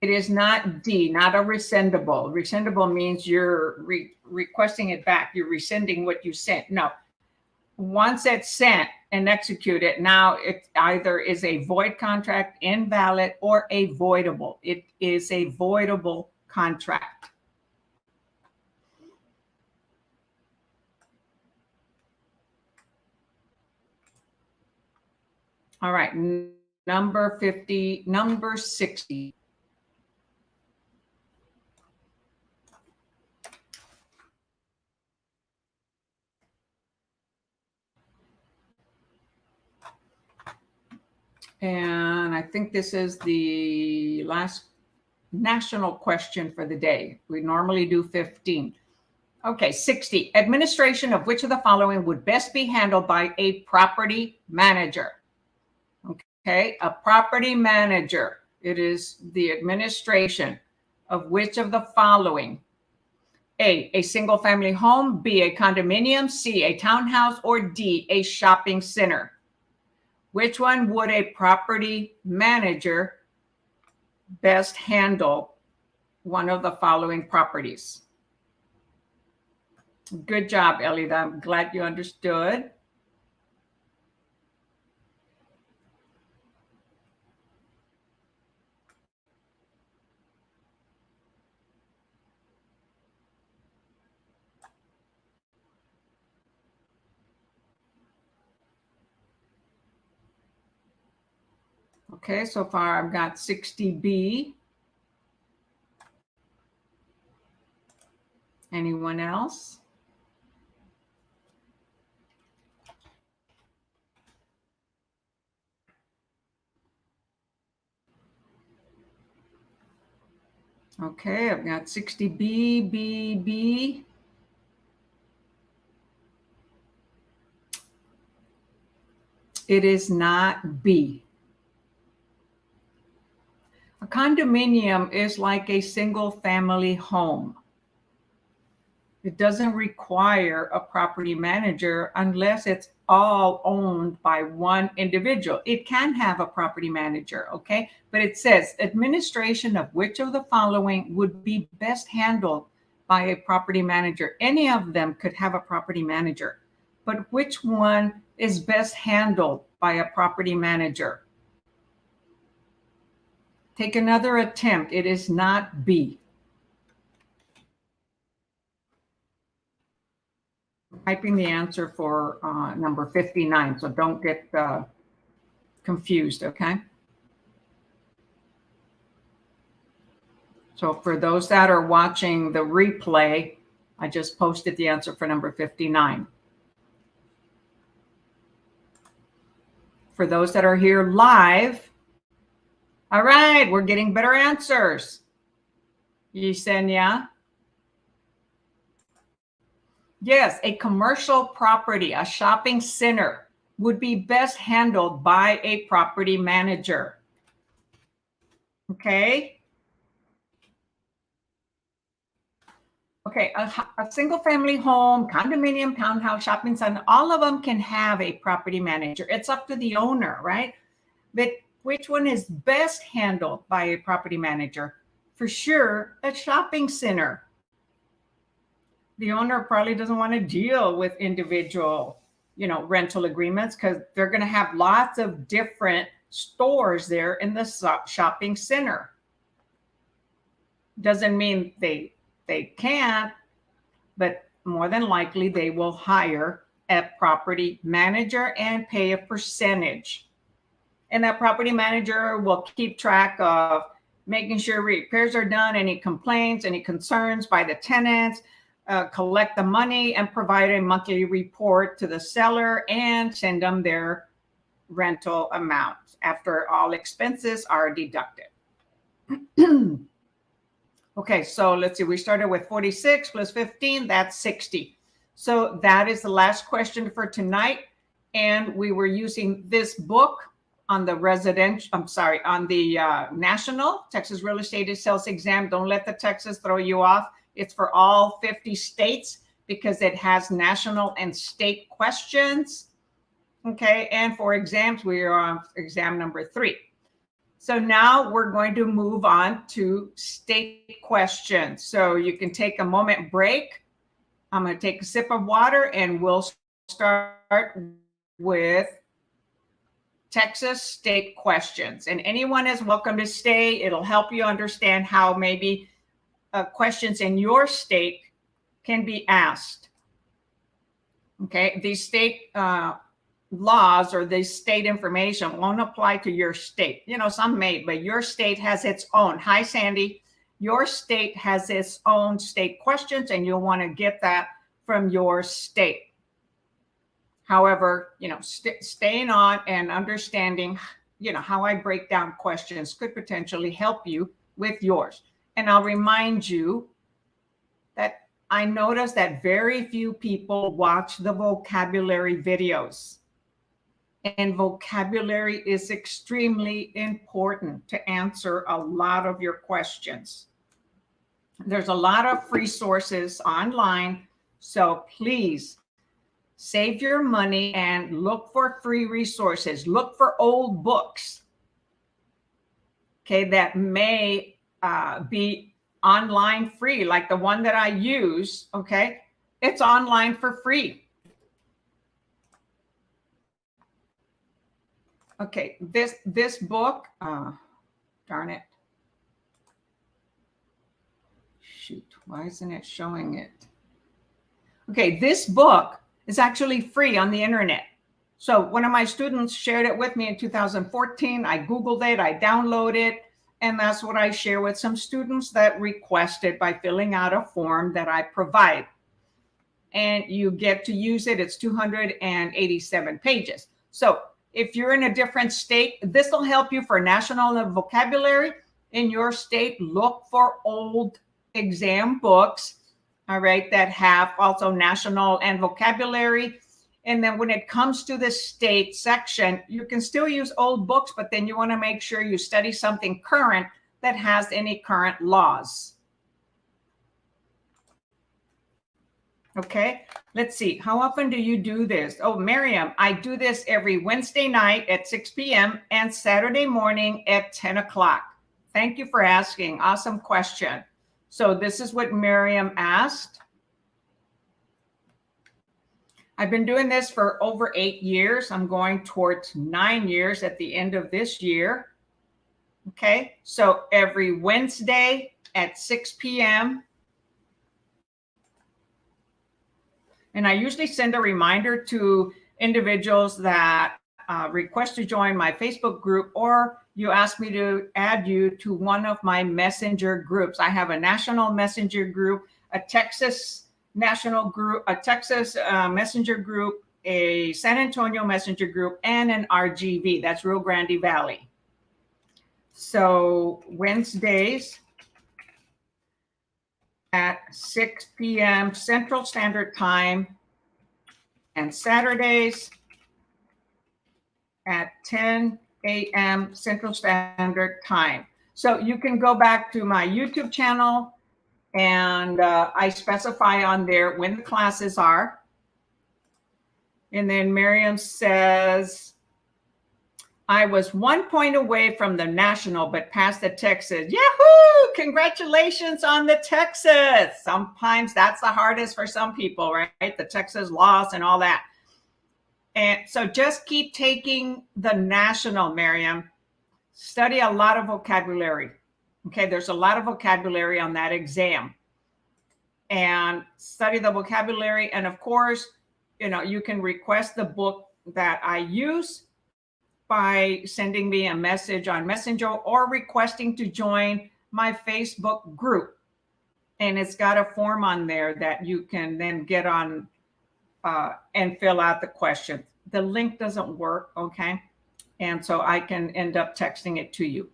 It is not D, not a rescindable. Rescindable means you're requesting it back. You're rescinding what you sent. No. Once it's sent and executed, now it either is a void contract, invalid, or a voidable. It is a voidable contract. All right, number 60. And I think this is the last national question for the day. We normally do 15. Okay, 60. Administration of which of the following would best be handled by a property manager? Okay, a property manager. It is the administration of which of the following? A single family home, B, a condominium, C, a townhouse, or D, a shopping center. Which one would a property manager best handle one of the following properties? Good job, Elida. I'm glad you understood. Okay, so far I've got 60B. Anyone else? Okay, I've got 60B, B, B. It is not B. A condominium is like a single family home. It doesn't require a property manager unless it's all owned by one individual. It can have a property manager, okay? But it says administration of which of the following would be best handled by a property manager. Any of them could have a property manager, but which one is best handled by a property manager? Take another attempt. It is not B. Typing the answer for number 59, so don't get confused, okay? So for those that are watching the replay, I just posted the answer for number 59. For those that are here live, all right, we're getting better answers. Yesenia. Yes, a commercial property, a shopping center, would be best handled by a property manager. Okay. Okay, a single family home, condominium, townhouse, shopping center, all of them can have a property manager. It's up to the owner, right? But which one is best handled by a property manager? For sure, a shopping center. The owner probably doesn't want to deal with individual, rental agreements, because they're going to have lots of different stores there in the shopping center. Doesn't mean they can't, but more than likely they will hire a property manager and pay a percentage. And that property manager will keep track of making sure repairs are done, any complaints, any concerns by the tenants, collect the money and provide a monthly report to the seller and send them their rental amount after all expenses are deducted. Okay, so let's see. We started with 46 plus 15, that's 60. So that is the last question for tonight. And we were using this book on the national Texas Real Estate Sales Exam. Don't let the Texas throw you off. It's for all 50 states because it has national and state questions. Okay, and for exams, we are on exam number 3. So now we're going to move on to state questions. So you can take a moment break. I'm going to take a sip of water and we'll start with Texas state questions. And anyone is welcome to stay. It'll help you understand how maybe questions in your state can be asked. Okay, these state laws or the state information won't apply to your state. Some may, but your state has its own. Hi, Sandy. Your state has its own state questions, and you'll want to get that from your state. However, staying on and understanding, how I break down questions could potentially help you with yours. And I'll remind you that I noticed that very few people watch the vocabulary videos. And vocabulary is extremely important to answer a lot of your questions. There's a lot of free sources online, so please save your money and look for free resources. Look for old books, okay, that may be online free, like the one that I use, okay? It's online for free. Okay, this book, darn it. Shoot, why isn't it showing it? Okay, this book is actually free on the internet. So one of my students shared it with me in 2014. I Googled it, I downloaded it, and that's what I share with some students that request it by filling out a form that I provide. And you get to use it. It's 287 pages. So if you're in a different state, this will help you for national vocabulary in your state. Look for old exam books, all right, that have also national and vocabulary. And then when it comes to the state section, you can still use old books, but then you want to make sure you study something current that has any current laws. Okay, let's see. How often do you do this? Oh, Miriam, I do this every Wednesday night at 6 p.m. and Saturday morning at 10 o'clock. Thank you for asking. Awesome question. So this is what Miriam asked. I've been doing this for over 8 years. I'm going towards 9 years at the end of this year. Okay, so every Wednesday at 6 p.m. And I usually send a reminder to individuals that request to join my Facebook group, or you asked me to add you to one of my messenger groups. I have a national messenger group, a Texas national group, a Texas messenger group, a San Antonio messenger group, and an RGV. That's Rio Grande Valley. So Wednesdays at 6 p.m. Central Standard Time, and Saturdays at 10 a.m. Central Standard Time. So you can go back to my YouTube channel, and I specify on there when the classes are. And then Miriam says, I was 1 point away from the national, but passed the Texas. Yahoo! Congratulations on the Texas. Sometimes that's the hardest for some people, right? The Texas laws and all that. And so just keep taking the national, Miriam. Study a lot of vocabulary. Okay, there's a lot of vocabulary on that exam. And study the vocabulary. And of course, you can request the book that I use by sending me a message on Messenger or requesting to join my Facebook group. And it's got a form on there that you can then get on and fill out the question. The link doesn't work, okay? And so I can end up texting it to you.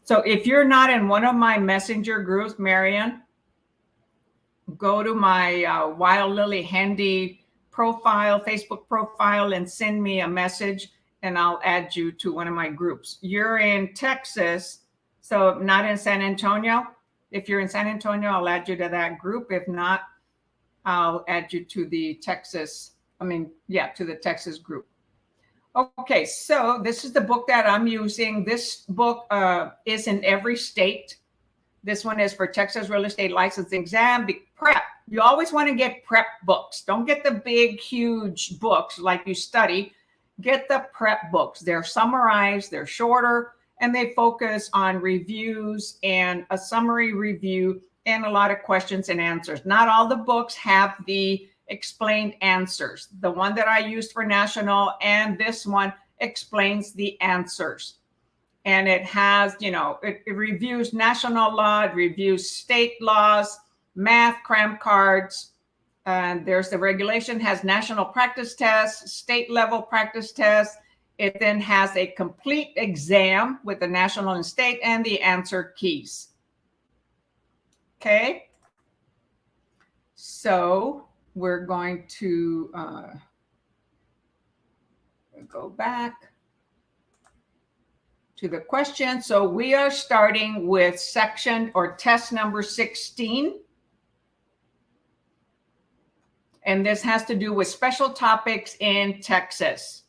So if you're not in one of my messenger groups, Marian, go to my Wild Lily Handy profile, Facebook profile, and send me a message, and I'll add you to one of my groups. You're in Texas, so not in San Antonio. If you're in San Antonio, I'll add you to that group. If not, I'll add you to the Texas, to the Texas group. Okay, so this is the book that I'm using. This book is in every state. This one is for Texas Real Estate License Exam Prep. You always want to get prep books. Don't get the big, huge books like you study. Get the prep books. They're summarized, they're shorter, and they focus on reviews and a summary review and a lot of questions and answers. Not all the books have the explained answers. The one that I used for national and this one explains the answers. And it has, it reviews national law, it reviews state laws, math, cram cards. And there's the regulation, has national practice tests, state level practice tests. It then has a complete exam with the national and state and the answer keys. Okay. So we're going to go back to the question. So we are starting with section or test number 16. And this has to do with special topics in Texas.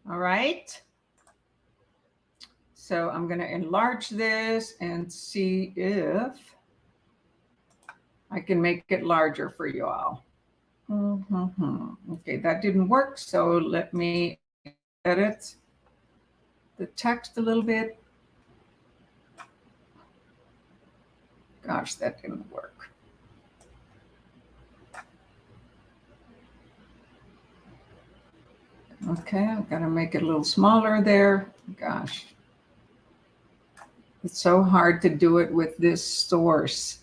All right. So I'm going to enlarge this and see if I can make it larger for you all. Okay, that didn't work. So let me edit the text a little bit. Gosh, that didn't work. Okay, I've got to make it a little smaller there. Gosh, it's so hard to do it with this source.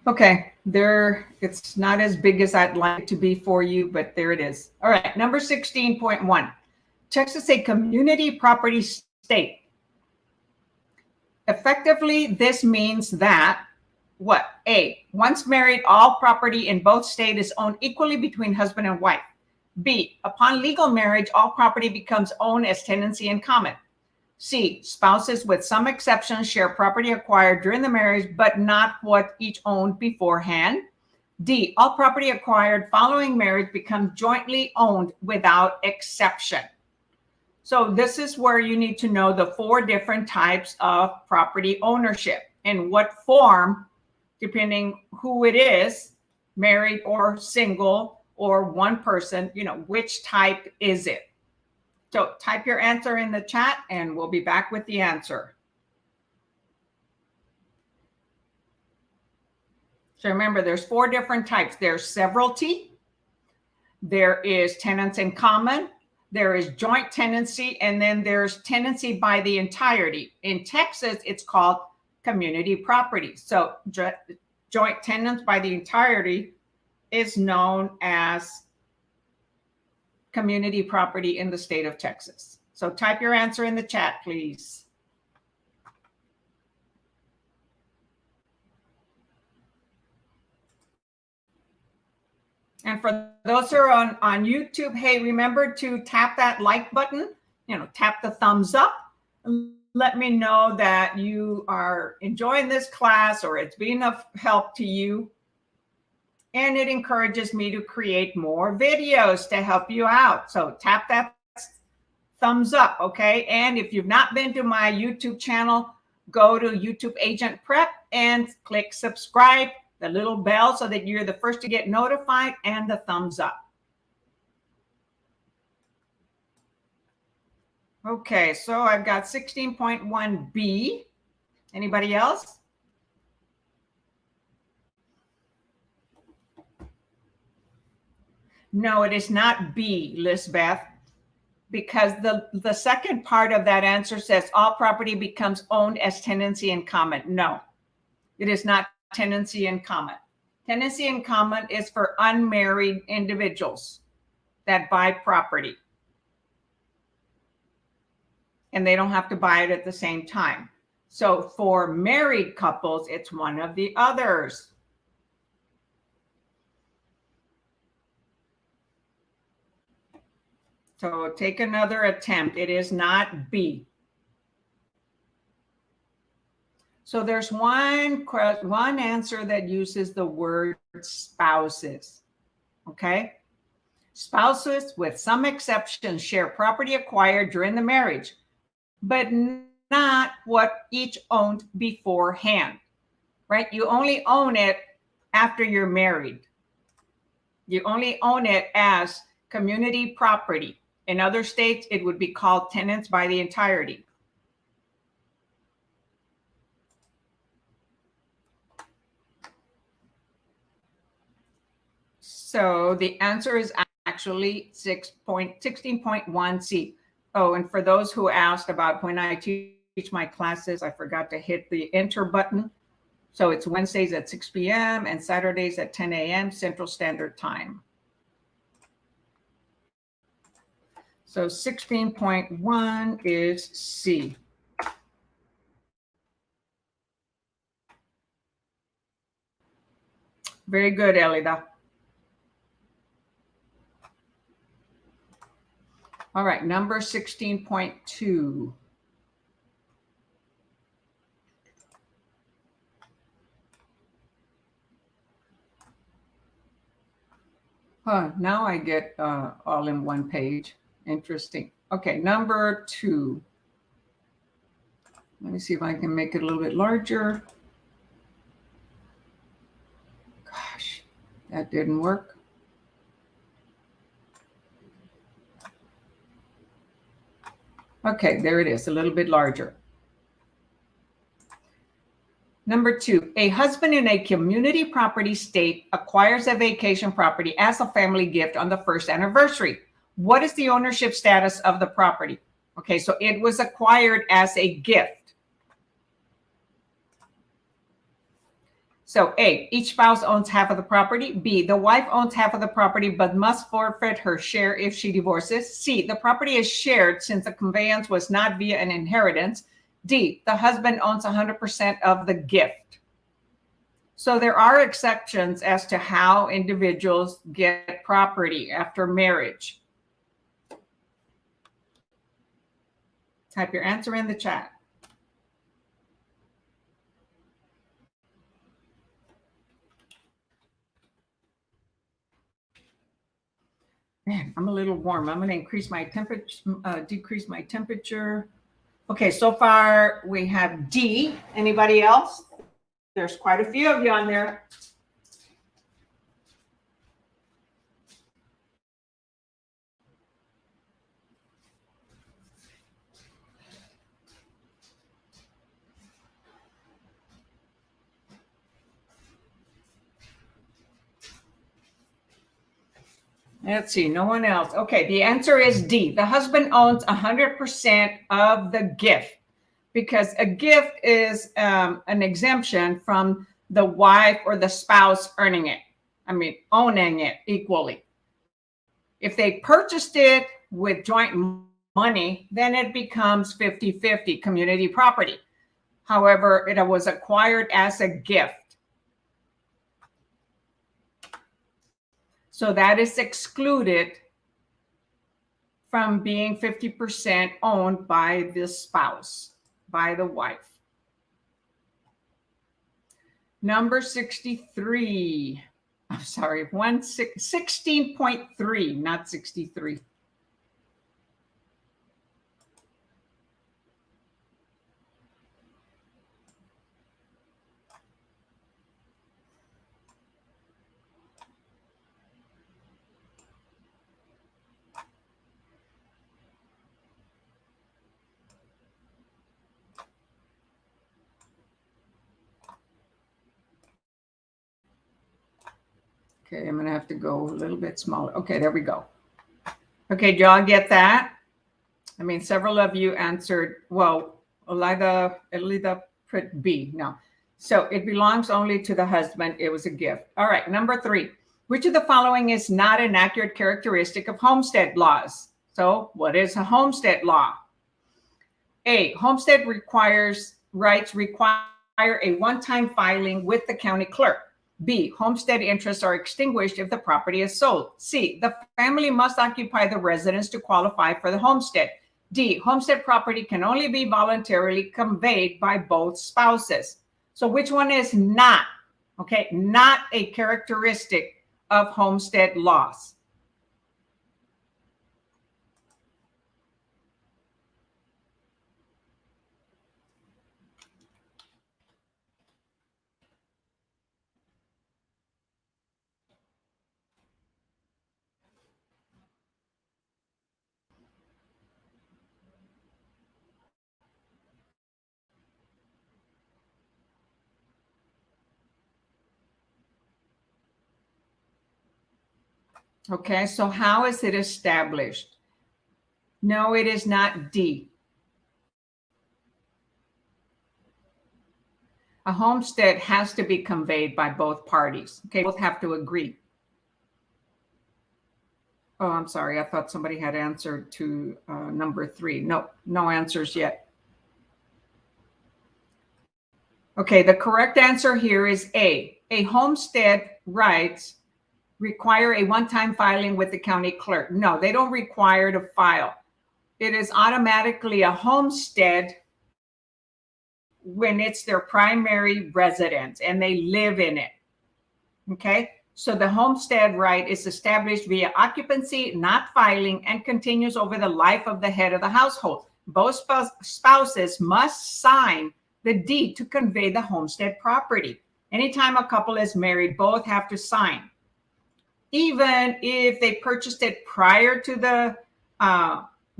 Okay, there, it's not as big as I'd like it to be for you, but there it is. All right, number 16.1. Texas a community property state. Effectively, this means that what? A, once married, all property in both states is owned equally between husband and wife. B, upon legal marriage, all property becomes owned as tenancy in common. C, spouses with some exceptions share property acquired during the marriage, but not what each owned beforehand. D, all property acquired following marriage becomes jointly owned without exception. So this is where you need to know the 4 different types of property ownership and what form, depending who it is, married or single or one person, which type is it? So type your answer in the chat and we'll be back with the answer. So remember, there's 4 different types. There's severalty, there is tenants in common, there is joint tenancy, and then there's tenancy by the entirety. In Texas, it's called community property. So joint tenants by the entirety is known as community property in the state of Texas. So type your answer in the chat, please. And for those who are on YouTube, hey, remember to tap that like button, tap the thumbs up. Let me know that you are enjoying this class or it's being of help to you. And it encourages me to create more videos to help you out. So tap that thumbs up, okay? And if you've not been to my YouTube channel, go to YouTube AgentPrep and click subscribe, the little bell, so that you're the first to get notified, and the thumbs up. Okay, so I've got 16.1B. Anybody else? No, it is not B, Lisbeth, because the second part of that answer says all property becomes owned as tenancy in common. No, it is not tenancy in common. Tenancy in common is for unmarried individuals that buy property. And they don't have to buy it at the same time. So for married couples, it's one of the others. So take another attempt. It is not B. So there's one answer that uses the word spouses, okay? Spouses, with some exceptions, share property acquired during the marriage, but not what each owned beforehand, right? You only own it after you're married. You only own it as community property. In other states, it would be called tenants by the entirety. So the answer is actually 16.1C. Oh, and for those who asked about when I teach my classes, I forgot to hit the enter button. So it's Wednesdays at 6 p.m. and Saturdays at 10 a.m. Central Standard Time. So 16.1 is C. Very good, Elida. All right, number 16.2. Now I get all in one page. Interesting. Okay, number 2. Let me see if I can make it a little bit larger. Gosh, that didn't work. Okay, there it is, a little bit larger. Number 2, a husband in a community property state acquires a vacation property as a family gift on the first anniversary. What is the ownership status of the property? Okay, so it was acquired as a gift. So A, each spouse owns half of the property. B, the wife owns half of the property but must forfeit her share if she divorces. C, the property is shared since the conveyance was not via an inheritance. D, the husband owns 100% of the gift. So there are exceptions as to how individuals get property after marriage. Type your answer in the chat. Man, I'm a little warm. I'm going to increase my temperature, decrease my temperature. Okay, so far we have D. Anybody else? There's quite a few of you on there. Let's see, no one else. Okay, the answer is D. The husband owns 100% of the gift, because a gift is an exemption from the wife or the spouse owning it equally. If they purchased it with joint money, then it becomes 50-50 community property. However, it was acquired as a gift. So that is excluded from being 50% owned by the spouse, by the wife. Number 63. I'm sorry, 16.3, not 63. Okay, I'm going to have to go a little bit smaller. Okay, there we go. Okay, do y'all get that? I mean, several of you answered, well, Elida put B. No. So it belongs only to the husband. It was a gift. All right, number 3. Which of the following is not an accurate characteristic of homestead laws? So what is a homestead law? A, homestead rights require a one-time filing with the county clerk. B, homestead interests are extinguished if the property is sold. C, the family must occupy the residence to qualify for the homestead. D, homestead property can only be voluntarily conveyed by both spouses. So which one is not? Okay, not a characteristic of homestead laws. Okay, so how is it established? No, it is not D. A homestead has to be conveyed by both parties. Okay, both have to agree. Oh, I'm sorry. I thought somebody had answered to number 3. No, no answers yet. Okay, the correct answer here is A. A homestead rights require a one-time filing with the county clerk. No, they don't require to file. It is automatically a homestead when it's their primary residence and they live in it. Okay, so the homestead right is established via occupancy, not filing, and continues over the life of the head of the household. Both spouses must sign the deed to convey the homestead property. Anytime a couple is married, both have to sign. Even if they purchased it prior to the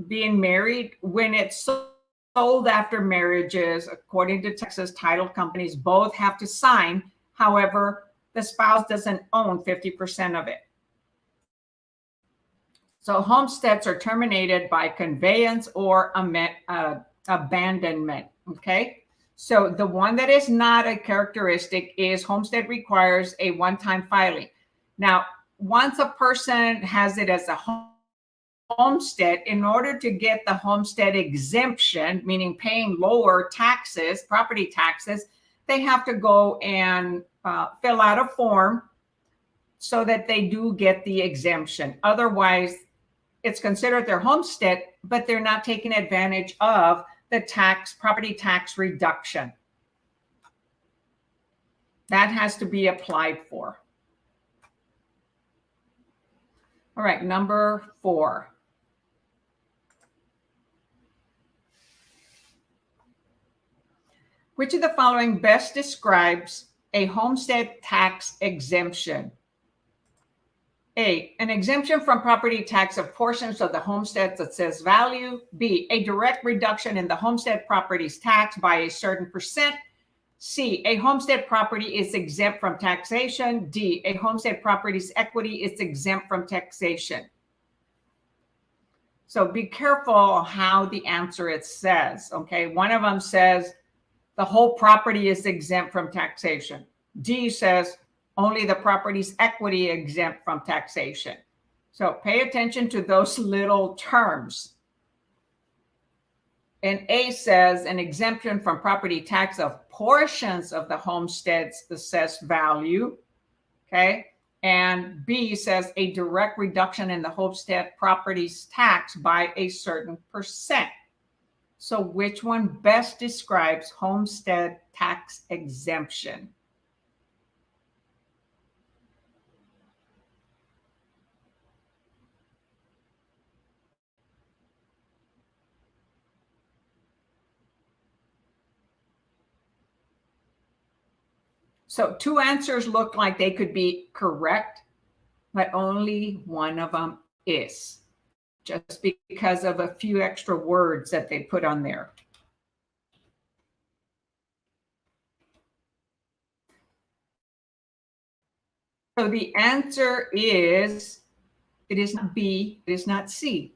being married, when it's sold after marriages, according to Texas title companies, both have to sign. However, the spouse doesn't own 50% of it. So homesteads are terminated by conveyance or abandonment. Okay, so the one that is not a characteristic is homestead requires a one-time filing. Now, once a person has it as a homestead, in order to get the homestead exemption, meaning paying lower taxes, property taxes, they have to go and fill out a form so that they do get the exemption. Otherwise, it's considered their homestead, but they're not taking advantage of the property tax reduction. That has to be applied for. All right, number 4. Which of the following best describes a homestead tax exemption? A, an exemption from property tax of portions of the homestead's assessed value. B, a direct reduction in the homestead property's tax by a certain percent. C, a homestead property is exempt from taxation. D, a homestead property's equity is exempt from taxation. So be careful how the answer it says, okay? One of them says the whole property is exempt from taxation. D says only the property's equity exempt from taxation. So pay attention to those little terms. And A says an exemption from property tax of portions of the homestead's assessed value, okay? And B says a direct reduction in the homestead property's tax by a certain percent. So which one best describes homestead tax exemption? So two answers look like they could be correct, but only one of them is, just because of a few extra words that they put on there. So the answer is, it is not B, it is not C.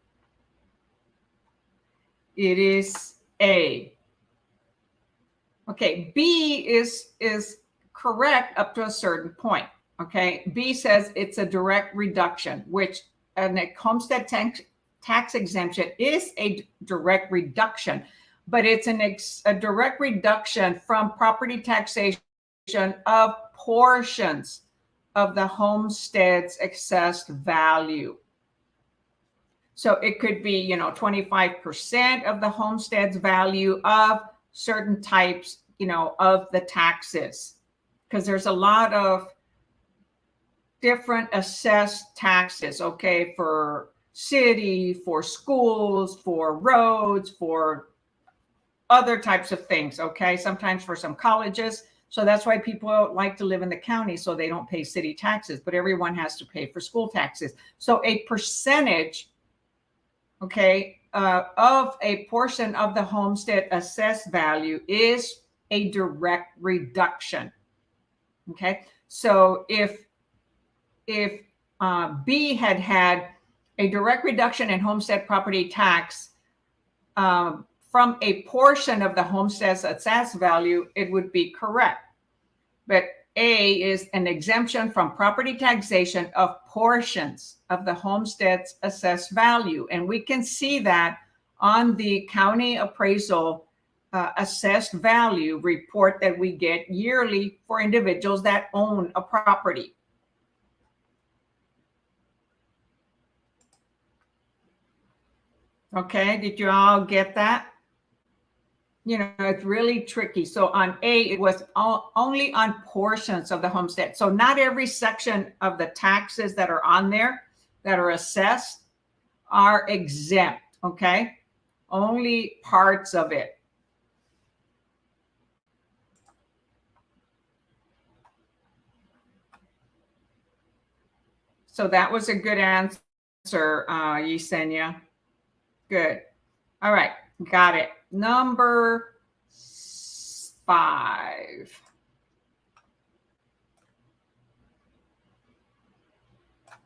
It is A. Okay, B is correct up to a certain point. Okay, B says it's a direct reduction, which a homestead tax exemption is a direct reduction, but it's a direct reduction from property taxation of portions of the homestead's assessed value. So it could be, 25% of the homestead's value of certain types, of the taxes, because there's a lot of different assessed taxes, okay, for city, for schools, for roads, for other types of things, okay, sometimes for some colleges. So that's why people like to live in the county, so they don't pay city taxes, but everyone has to pay for school taxes. So a percentage, okay, of a portion of the homestead assessed value is a direct reduction. Okay, so if B had a direct reduction in homestead property tax from a portion of the homestead's assessed value, it would be correct. But A is an exemption from property taxation of portions of the homestead's assessed value. And we can see that on the county appraisal assessed value report that we get yearly for individuals that own a property. Okay, did you all get that? It's really tricky. So on A, it was only on portions of the homestead. So not every section of the taxes that are on there that are assessed are exempt, okay? Only parts of it. So that was a good answer, Yesenia. Good. All right, got it. Number 5.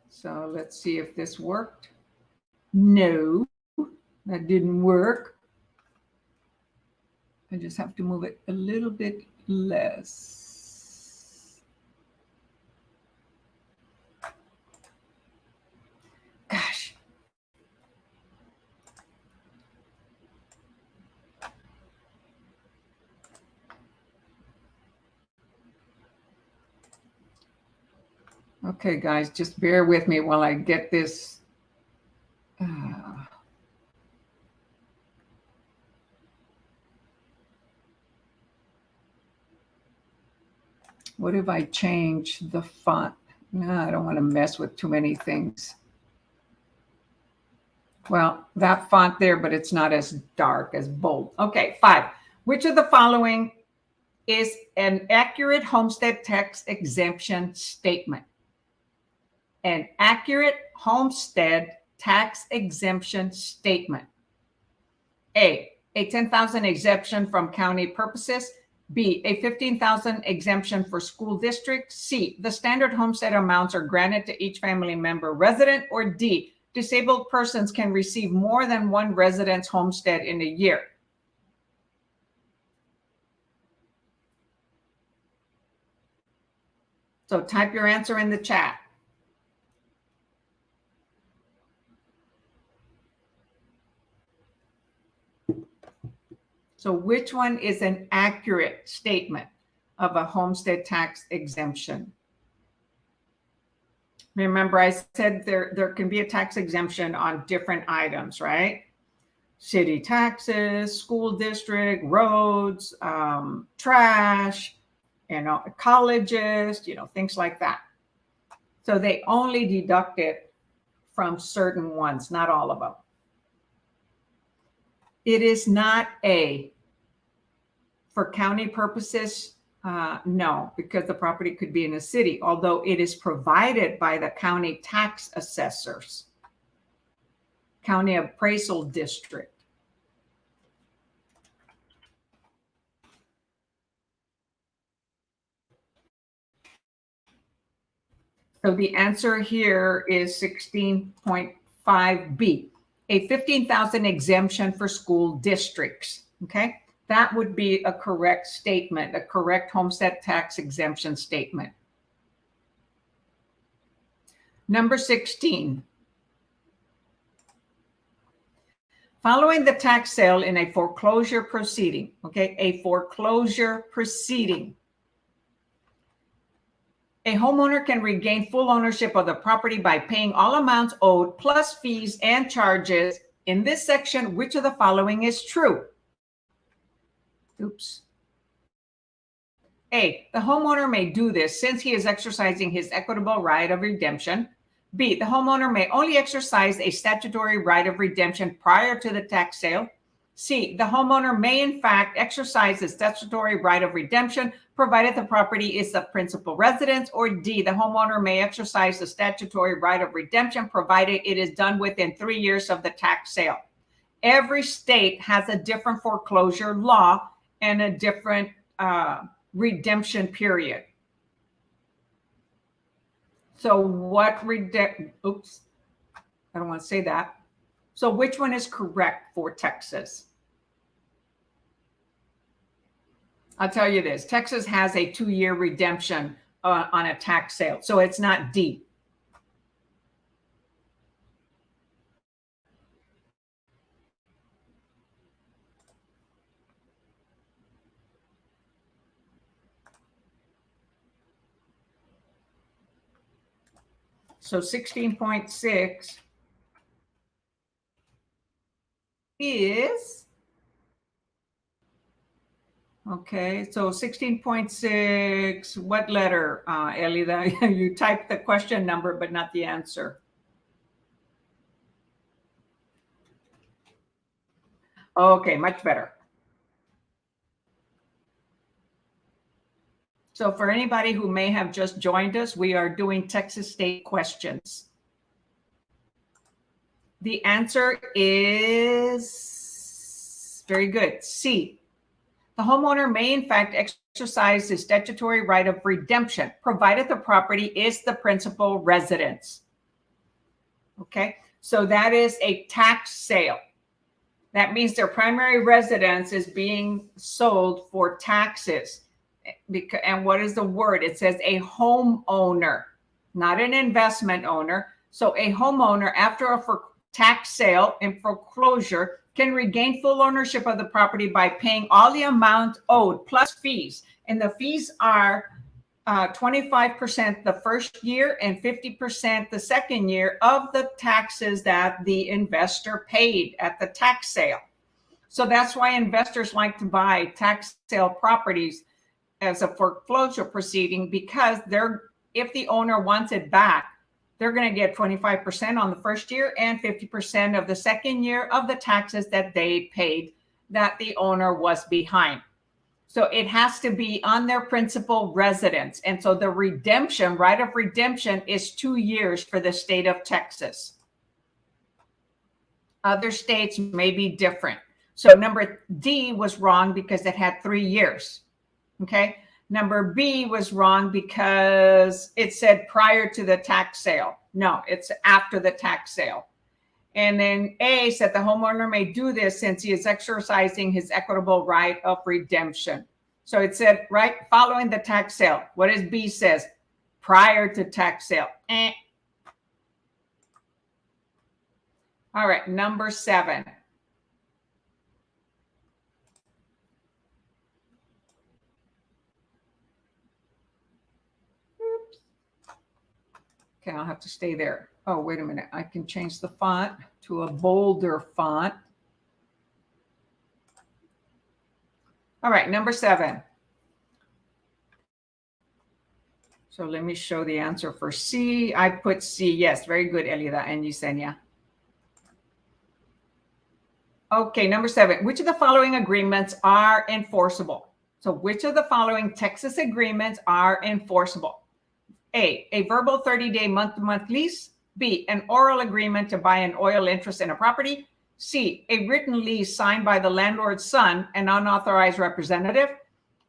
So let's see if this worked. No, that didn't work. I just have to move it a little bit less. Gosh. Okay, guys, just bear with me while I get this. What if I change the font? No, I don't want to mess with too many things. Well, that font there, but it's not as dark, as bold. Okay, 5. Which of the following is an accurate homestead tax exemption statement? An accurate homestead tax exemption statement. A 10,000 exemption from county purposes. B, a 15,000 exemption for school district. C, the standard homestead amounts are granted to each family member resident. Or D, disabled persons can receive more than one residence homestead in a year. So type your answer in the chat. So which one is an accurate statement of a homestead tax exemption? Remember, I said there can be a tax exemption on different items, right? City taxes, school district, roads, trash, colleges, things like that. So they only deduct it from certain ones, not all of them. It is not A. For county purposes, no, because the property could be in a city, although it is provided by the county tax assessors, county appraisal district. So the answer here is 16.5B, a 15,000 exemption for school districts, okay? That would be a correct statement, a correct homestead tax exemption statement. Number 16. Following the tax sale in a foreclosure proceeding, okay, a foreclosure proceeding, a homeowner can regain full ownership of the property by paying all amounts owed plus fees and charges. In this section, which of the following is true? Oops. A, the homeowner may do this since he is exercising his equitable right of redemption. B, the homeowner may only exercise a statutory right of redemption prior to the tax sale. C, the homeowner may in fact exercise the statutory right of redemption provided the property is the principal residence. Or D, the homeowner may exercise the statutory right of redemption provided it is done within 3 years of the tax sale. Every state has a different foreclosure law and a different redemption period. So oops, I don't want to say that. So which one is correct for Texas? I'll tell you this, Texas has a 2-year redemption on a tax sale. So it's not D. So 16.6 is, okay, so 16.6, what letter, Elida? You typed the question number, but not the answer. Okay, much better. So for anybody who may have just joined us, we are doing Texas state questions. The answer is very good. C. The homeowner may in fact exercise the statutory right of redemption, provided the property is the principal residence. Okay, so that is a tax sale. That means their primary residence is being sold for taxes. And what is the word? It says a homeowner, not an investment owner. So a homeowner, after a tax sale and foreclosure, can regain full ownership of the property by paying all the amount owed plus fees. And the fees are 25% the first year and 50% the second year of the taxes that the investor paid at the tax sale. So that's why investors like to buy tax sale properties as a foreclosure proceeding, because if the owner wants it back, they're going to get 25% on the first year and 50% of the second year of the taxes that they paid that the owner was behind. So it has to be on their principal residence. And so the redemption, right of redemption, is 2 years for the state of Texas. Other states may be different. So number D was wrong because it had 3 years. Okay. Number B was wrong because it said prior to the tax sale. No, it's after the tax sale. And then A said the homeowner may do this since he is exercising his equitable right of redemption. So it said right following the tax sale. What does B says? Prior to tax sale. All right, number 7. Oops. Okay, I'll have to stay there. Oh, wait a minute. I can change the font to a bolder font. All right, number 7. So let me show the answer for C. I put C. Yes, very good, Elida and Yesenia. Okay, number 7. Which of the following agreements are enforceable? So which of the following Texas agreements are enforceable? A verbal 30-day month-to-month lease. B, an oral agreement to buy an oil interest in a property. C, a written lease signed by the landlord's son, an unauthorized representative.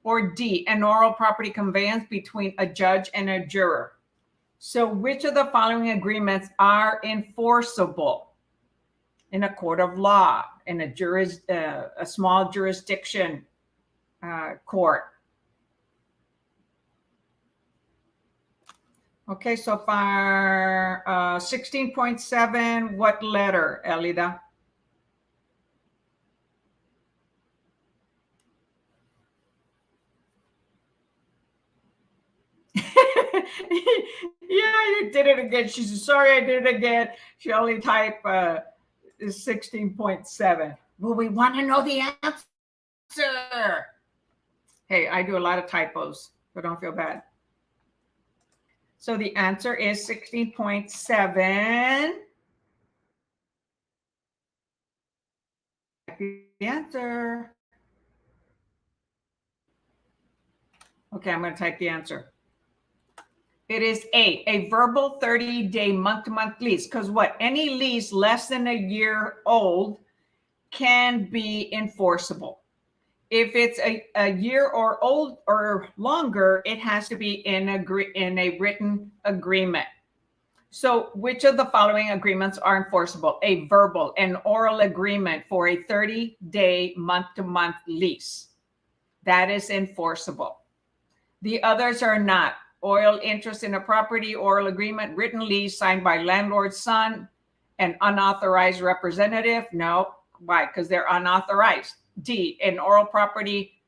Or D, an oral property conveyance between a judge and a juror. So which of the following agreements are enforceable in a court of law, in a small jurisdiction court? Okay, so far 16.7, what letter, Elida? Yeah, you did it again. She said, sorry, I did it again. She only typed 16.7. Well, we want to know the answer. Hey, I do a lot of typos, so don't feel bad. So the answer is 16.7. The answer. Okay, I'm going to type the answer. It is a verbal 30-day month-to-month lease. Because what? Any lease less than a year old can be enforceable. If it's a year or old or longer, it has to be in a written agreement. So which of the following agreements are enforceable? A verbal and oral agreement for a 30-day month-to-month lease. That is enforceable. The others are not. Oil interest in a property, oral agreement, written lease signed by landlord's son, an unauthorized representative. No. Why? Because they're unauthorized. D, an oral property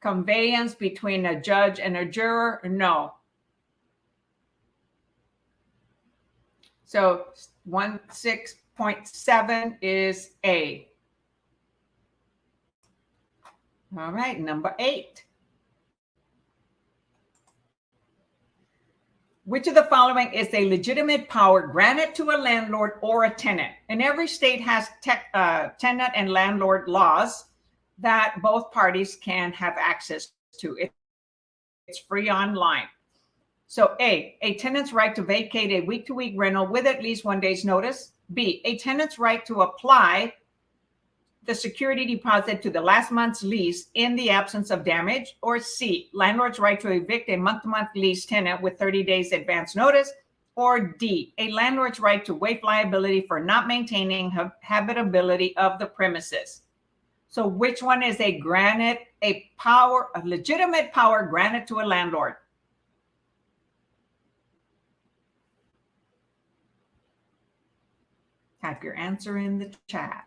conveyance between a judge and a juror. No. So 16.7 is A. All right, number 8. Which of the following is a legitimate power granted to a landlord or a tenant? And every state has tenant and landlord laws that both parties can have access to. It's free online. So A tenant's right to vacate a week-to-week rental with at least 1 day's notice. B, a tenant's right to apply the security deposit to the last month's lease in the absence of damage. Or C, landlord's right to evict a month-to-month lease tenant with 30 days advance notice. Or D, a landlord's right to waive liability for not maintaining habitability of the premises. So which one is a legitimate power granted to a landlord? Type your answer in the chat.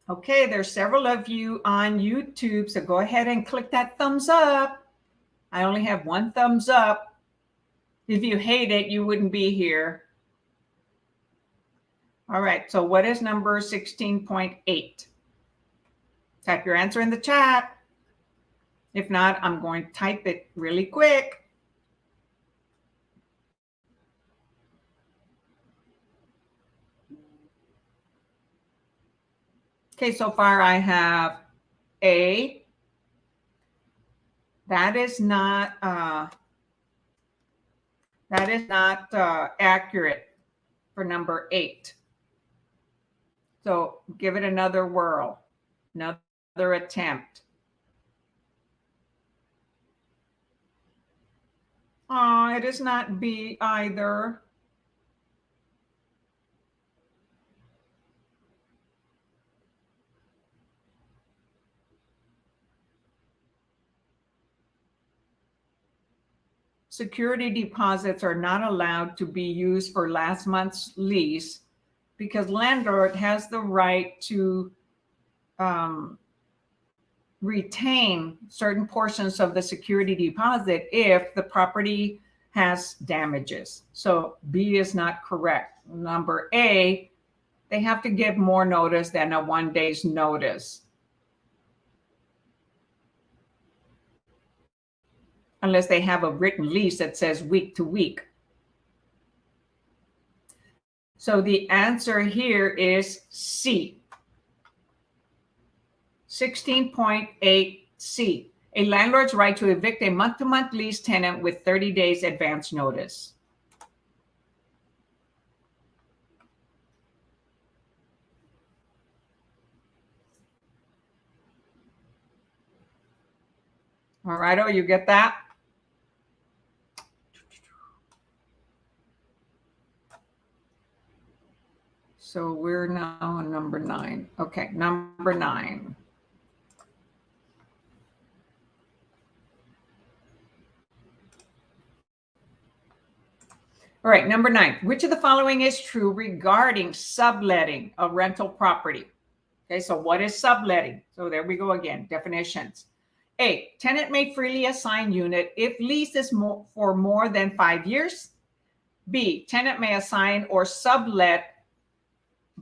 Okay, there's several of you on YouTube, so go ahead and click that thumbs up. I only have one thumbs up. If you hate it, you wouldn't be here. All right, so what is number 16.8? Type your answer in the chat. If not, I'm going to type it really quick. Okay, so far I have A. That is not accurate for number 8. So give it another whirl, another attempt. It is not B either. Security deposits are not allowed to be used for last month's lease because landlord has the right to retain certain portions of the security deposit if the property has damages. So B is not correct. Number A, they have to give more notice than a 1 day's notice. Unless they have a written lease that says week to week. So the answer here is C. 16.8C. A landlord's right to evict a month-to-month lease tenant with 30 days advance notice. All right, oh, you get that? So we're now on number 9. Okay, number 9. All right, number 9. Which of the following is true regarding subletting a rental property? Okay, so what is subletting? So there we go again, definitions. A, tenant may freely assign unit if lease is for more than 5 years. B, tenant may assign or sublet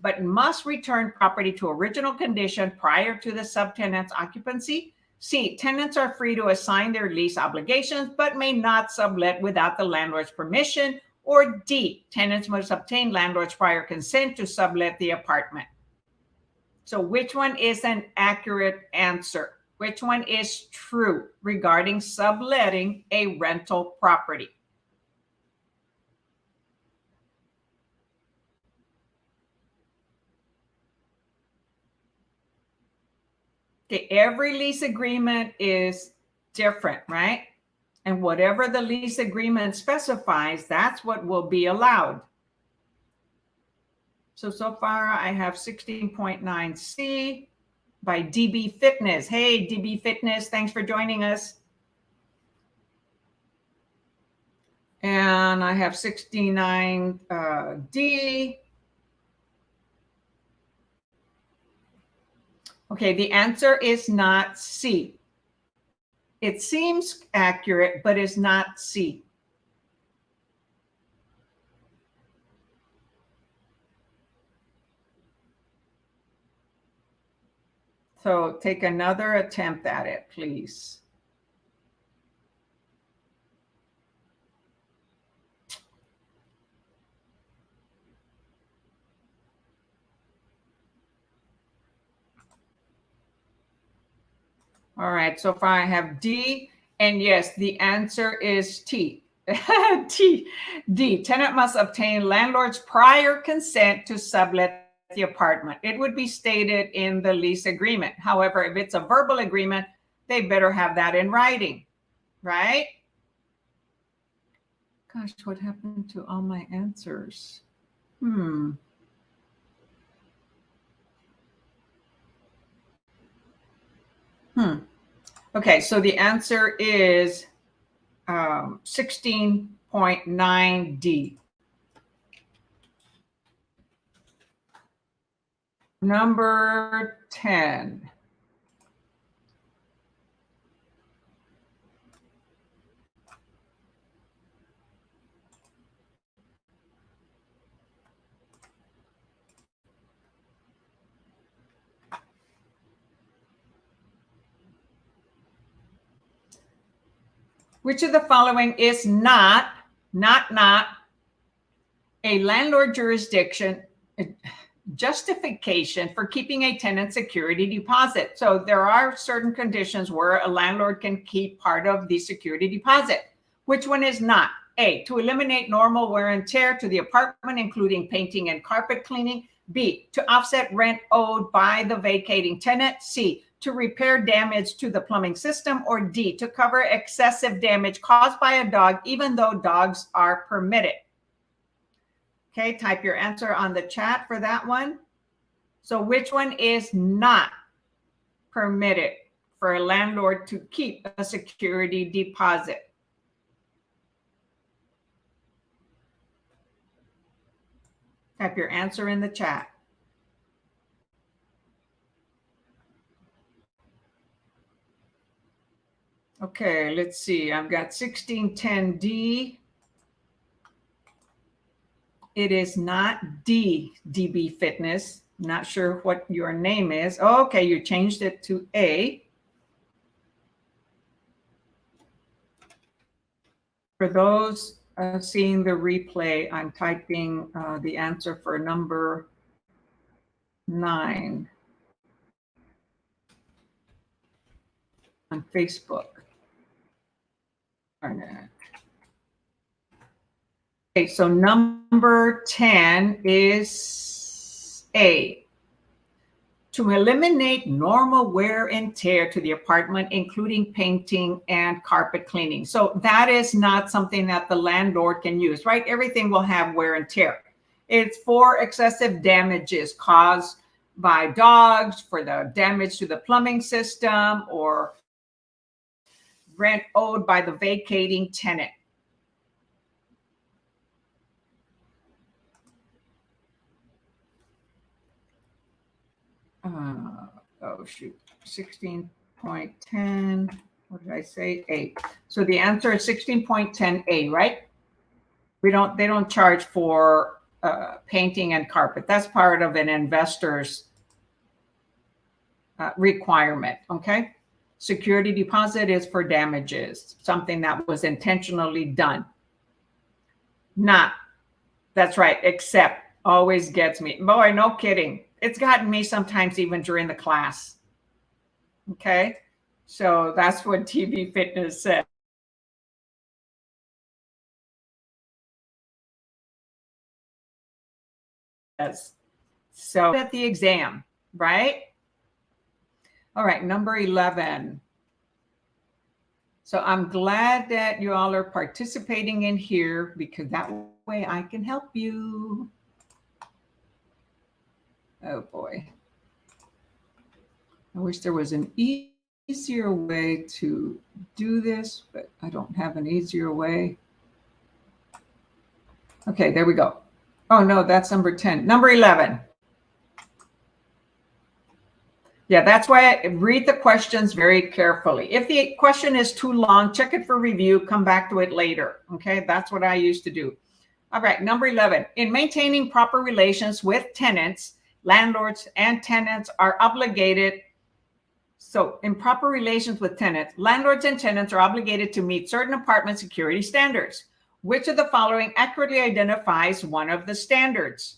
but must return property to original condition prior to the subtenant's occupancy. C, tenants are free to assign their lease obligations but may not sublet without the landlord's permission. Or D, tenants must obtain landlord's prior consent to sublet the apartment. So which one is an accurate answer? Which one is true regarding subletting a rental property? Okay, every lease agreement is different, right? And whatever the lease agreement specifies, that's what will be allowed. So far I have 16.9C by DB Fitness. Hey, DB Fitness, thanks for joining us. And I have 69D. Okay, the answer is not C. It seems accurate, but it's not C. So take another attempt at it, please. All right, so far I have D, and yes, the answer is T. D, tenant must obtain landlord's prior consent to sublet the apartment. It would be stated in the lease agreement. However, if it's a verbal agreement, they better have that in writing, right? Gosh, what happened to all my answers? Okay, so the answer is 16.9D. Number 10. Which of the following is not a landlord jurisdiction? justification for keeping a tenant security deposit. So there are certain conditions where a landlord can keep part of the security deposit. Which one is not? A, to eliminate normal wear and tear to the apartment, including painting and carpet cleaning. B, to offset rent owed by the vacating tenant. C, to repair damage to the plumbing system. Or D, to cover excessive damage caused by a dog, even though dogs are permitted. Okay, type your answer on the chat for that one. So which one is not permitted for a landlord to keep a security deposit? Type your answer in the chat. Okay, let's see. I've got 1610D. It is not D, DB Fitness. Not sure what your name is. Okay, you changed it to A. For those seeing the replay, I'm typing the answer for number 9 on Facebook. Okay, so number 10 is A. To eliminate normal wear and tear to the apartment, including painting and carpet cleaning. So that is not something that the landlord can use, right? Everything will have wear and tear. It's for excessive damages caused by dogs, for the damage to the plumbing system, or rent owed by the vacating tenant. Oh shoot, 16.10, what did I say? A. So the answer is 16.10A, right? They don't charge for painting and carpet. That's part of an investor's requirement, okay? Security deposit is for damages, something that was intentionally done. Not, that's right, except always gets me. Boy, no kidding. It's gotten me sometimes even during the class. Okay, so that's what TV Fitness said. So at the exam, right? All right, number 11. So I'm glad that you all are participating in here, because that way I can help you. Oh boy. I wish there was an easier way to do this, but I don't have an easier way. Okay, there we go. Oh no, that's number 10. Number 11. Yeah, that's why I read the questions very carefully. If the question is too long, check it for review, come back to it later. Okay, that's what I used to do. All right, number 11. In maintaining proper relations with tenants, landlords and tenants are obligated. So in proper relations with tenants, landlords and tenants are obligated to meet certain apartment security standards. Which of the following accurately identifies one of the standards?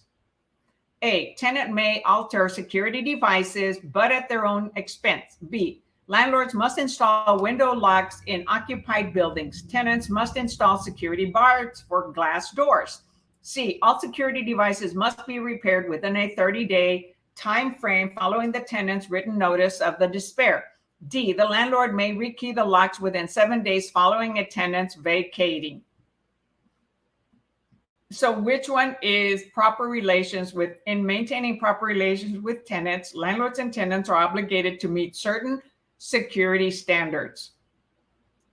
A, tenant may alter security devices, but at their own expense. B, landlords must install window locks in occupied buildings. Tenants must install security bars for glass doors. C, all security devices must be repaired within a 30-day time frame following the tenant's written notice of the despair. D, the landlord may rekey the locks within 7 days following a tenant's vacating. So which one is proper relations with? In maintaining proper relations with tenants, landlords and tenants are obligated to meet certain security standards.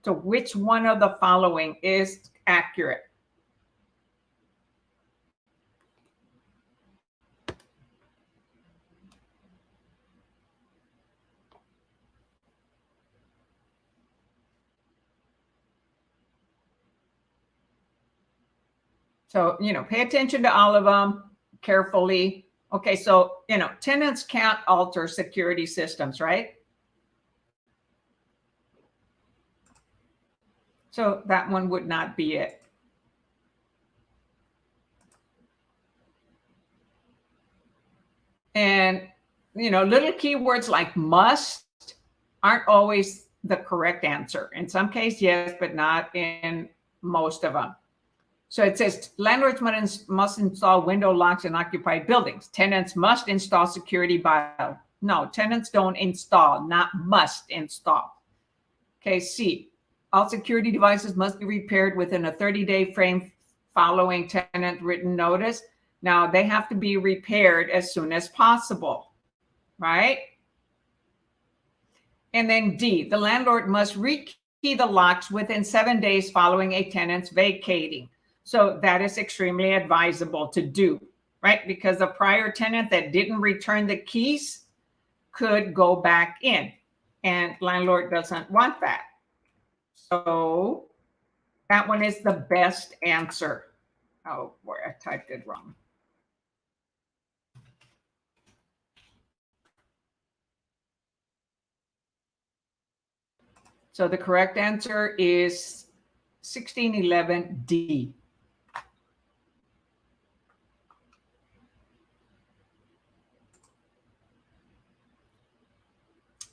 So which one of the following is accurate? So, pay attention to all of them carefully. Okay, so, tenants can't alter security systems, right? So that one would not be it. And, little keywords like must aren't always the correct answer. In some cases, yes, but not in most of them. So it says landlords must install window locks in occupied buildings. Tenants must install security by. No, tenants don't install, not must install. Okay, C. All security devices must be repaired within a 30-day frame following tenant written notice. Now, they have to be repaired as soon as possible, right? And then D, the landlord must rekey the locks within 7 days following a tenant's vacating. So that is extremely advisable to do, right? Because the prior tenant that didn't return the keys could go back in, and landlord doesn't want that. So that one is the best answer. Oh boy, I typed it wrong. So the correct answer is 1611D.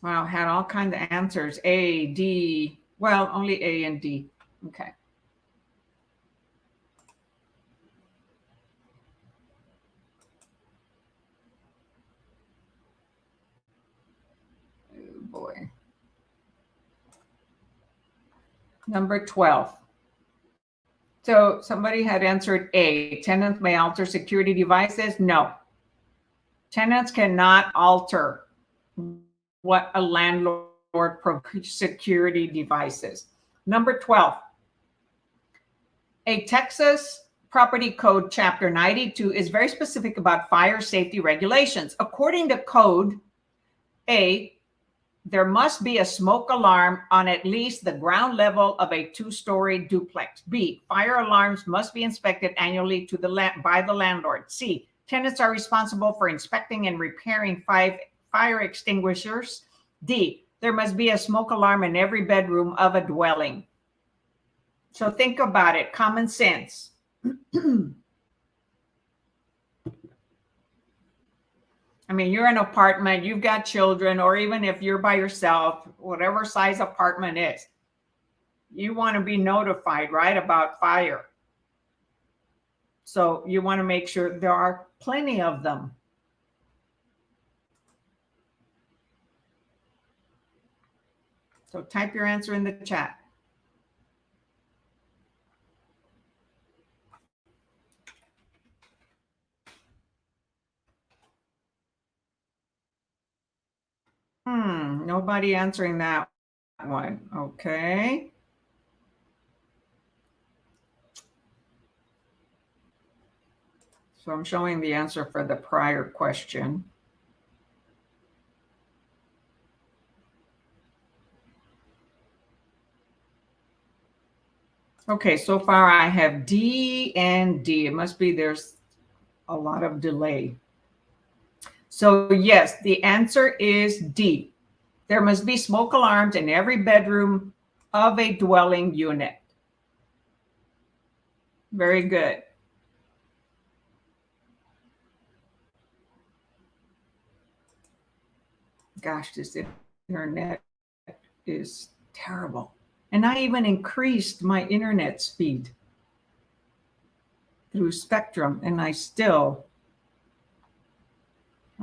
Wow, had all kinds of answers. A, D, well, only A and D. Okay. Oh boy. Number 12. So somebody had answered A. Tenants may alter security devices. No. Tenants cannot alter what a landlord provides security devices. Number 12. A Texas Property Code Chapter 92 is very specific about fire safety regulations. According to code, A, there must be a smoke alarm on at least the ground level of a 2-story duplex. B, fire alarms must be inspected annually by the landlord. C, tenants are responsible for inspecting and repairing fire extinguishers. D, there must be a smoke alarm in every bedroom of a dwelling. So think about it, common sense. I mean, you're in an apartment, you've got children, or even if you're by yourself, whatever size apartment is, you want to be notified, right, about fire. So you want to make sure there are plenty of them. So type your answer in the chat. Nobody answering that one. Okay. So I'm showing the answer for the prior question. Okay, so far I have D and D. It must be there's a lot of delay. So yes, the answer is D. There must be smoke alarms in every bedroom of a dwelling unit. Very good. Gosh, this internet is terrible. And I even increased my internet speed through Spectrum, and I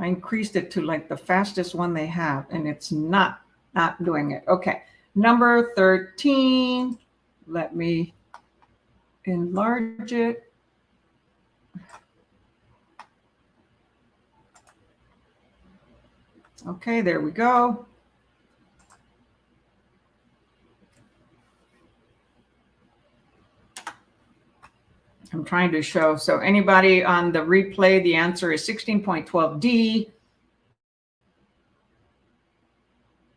increased it to like the fastest one they have, and it's not doing it. Okay, number 13. Let me enlarge it. Okay, there we go. I'm trying to show. So anybody on the replay, the answer is 16.12D.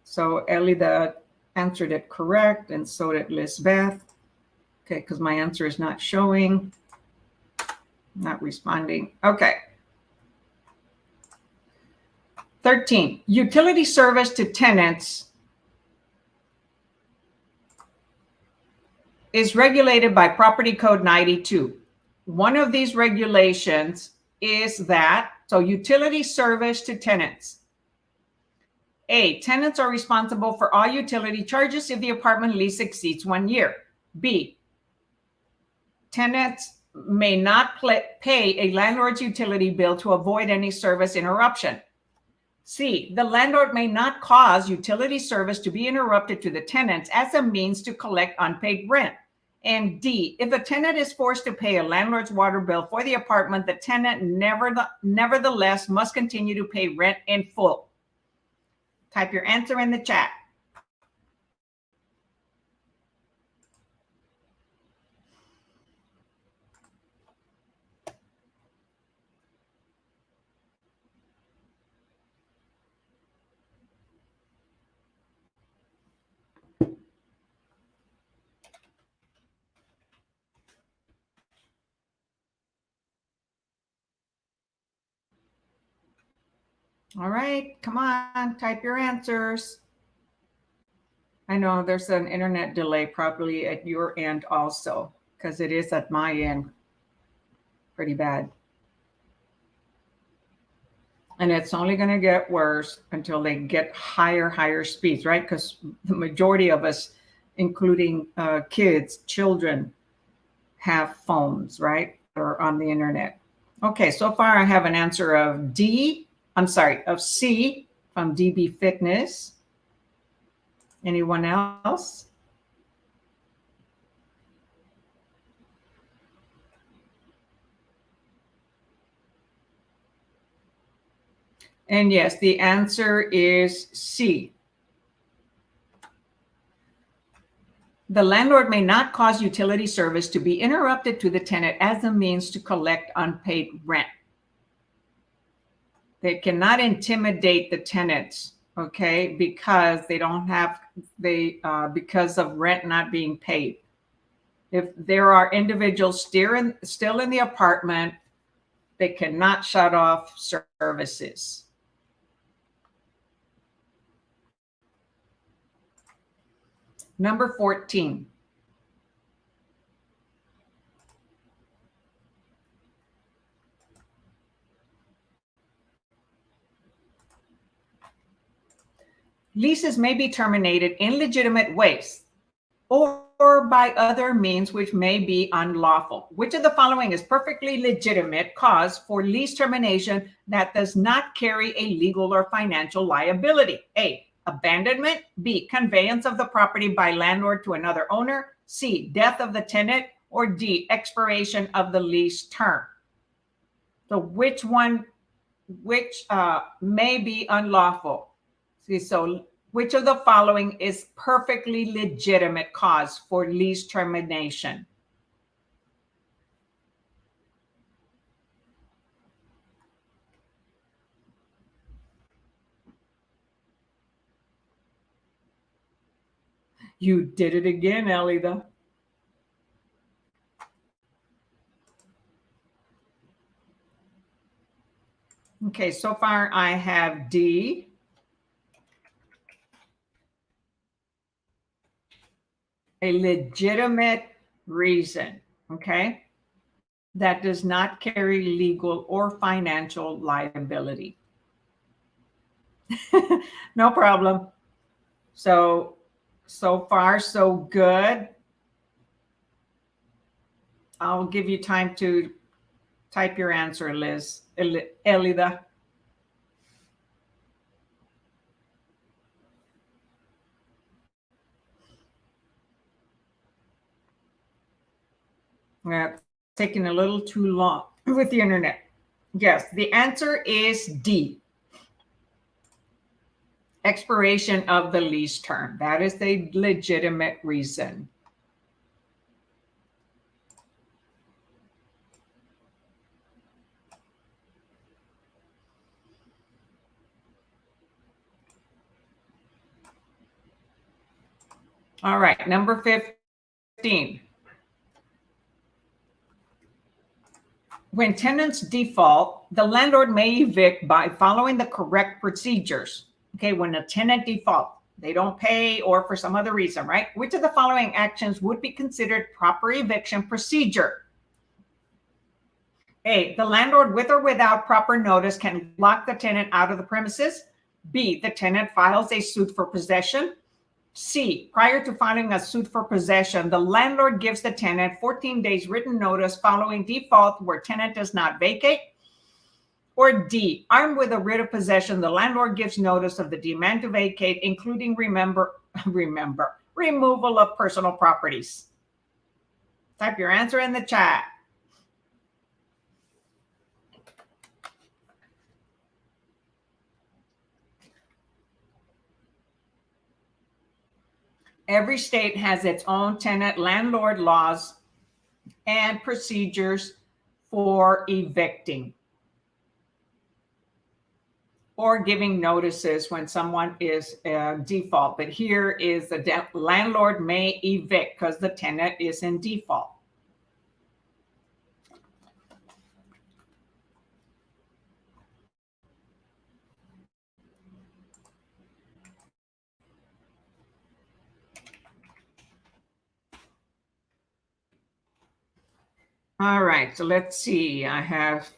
So Elida answered it correct, and so did Lisbeth. Okay, because my answer is not showing, not responding. Okay. 13, utility service to tenants is regulated by Property Code 92. One of these regulations is that So utility service to tenants. A, tenants are responsible for all utility charges if the apartment lease exceeds 1 year. B, tenants may not pay a landlord's utility bill to avoid any service interruption. C, the landlord may not cause utility service to be interrupted to the tenants as a means to collect unpaid rent. And D, if a tenant is forced to pay a landlord's water bill for the apartment, the tenant nevertheless must continue to pay rent in full. Type your answer in the chat. All right, come on, type your answers. I know there's an internet delay probably at your end also, because it is at my end pretty bad. And it's only going to get worse until they get higher speeds, right? Because the majority of us, including kids, children, have phones, right? Or on the internet. Okay, so far I have an answer of C from DB Fitness. Anyone else? And yes, the answer is C. The landlord may not cause utility service to be interrupted to the tenant as a means to collect unpaid rent. They cannot intimidate the tenants, okay, because because of rent not being paid. If there are individuals still in the apartment, they cannot shut off services. Number 14. Leases may be terminated in legitimate ways or by other means which may be unlawful. Which of the following is perfectly legitimate cause for lease termination that does not carry a legal or financial liability? A, abandonment. B, conveyance of the property by landlord to another owner. C, death of the tenant. Or D, expiration of the lease term. So which may be unlawful? See, so which of the following is perfectly legitimate cause for lease termination? You did it again, Elida. Okay, so far I have D. A legitimate reason, okay, that does not carry legal or financial liability. No problem. So far, so good. I'll give you time to type your answer, Elida. Taking a little too long with the internet. Yes, the answer is D. Expiration of the lease term. That is a legitimate reason. All right, number 15. When tenants default, the landlord may evict by following the correct procedures. Okay, when a tenant default, they don't pay or for some other reason, right? Which of the following actions would be considered proper eviction procedure? A, the landlord with or without proper notice can lock the tenant out of the premises. B, the tenant files a suit for possession. C, prior to filing a suit for possession, the landlord gives the tenant 14 days written notice following default where tenant does not vacate. Or D, armed with a writ of possession, the landlord gives notice of the demand to vacate, including removal of personal properties. Type your answer in the chat. Every state has its own tenant landlord laws and procedures for evicting or giving notices when someone is default. But here is the landlord may evict because the tenant is in default. All right, so let's see. I have,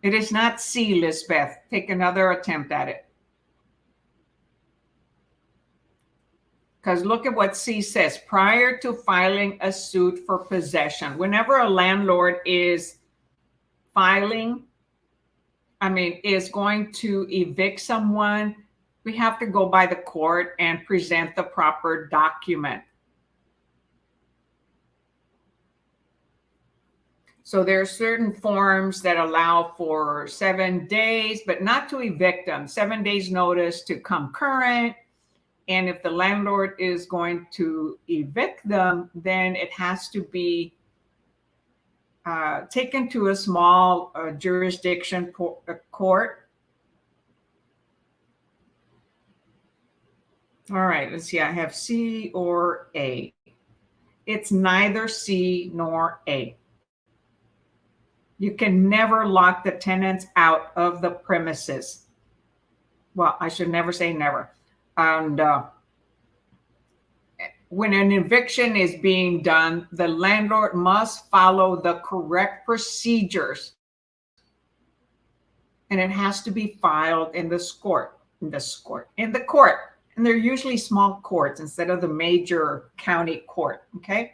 it is not C, Lisbeth. Take another attempt at it. Because look at what C says. Prior to filing a suit for possession. Whenever a landlord is is going to evict someone, we have to go by the court and present the proper document. So there are certain forms that allow for 7 days, but not to evict them. 7 days notice to come current. And if the landlord is going to evict them, then it has to be taken to a small jurisdiction court. All right, let's see. I have C or A. It's neither C nor A. You can never lock the tenants out of the premises. Well, I should never say never. And when an eviction is being done, the landlord must follow the correct procedures. And it has to be filed in the court. And they're usually small courts instead of the major county court, okay?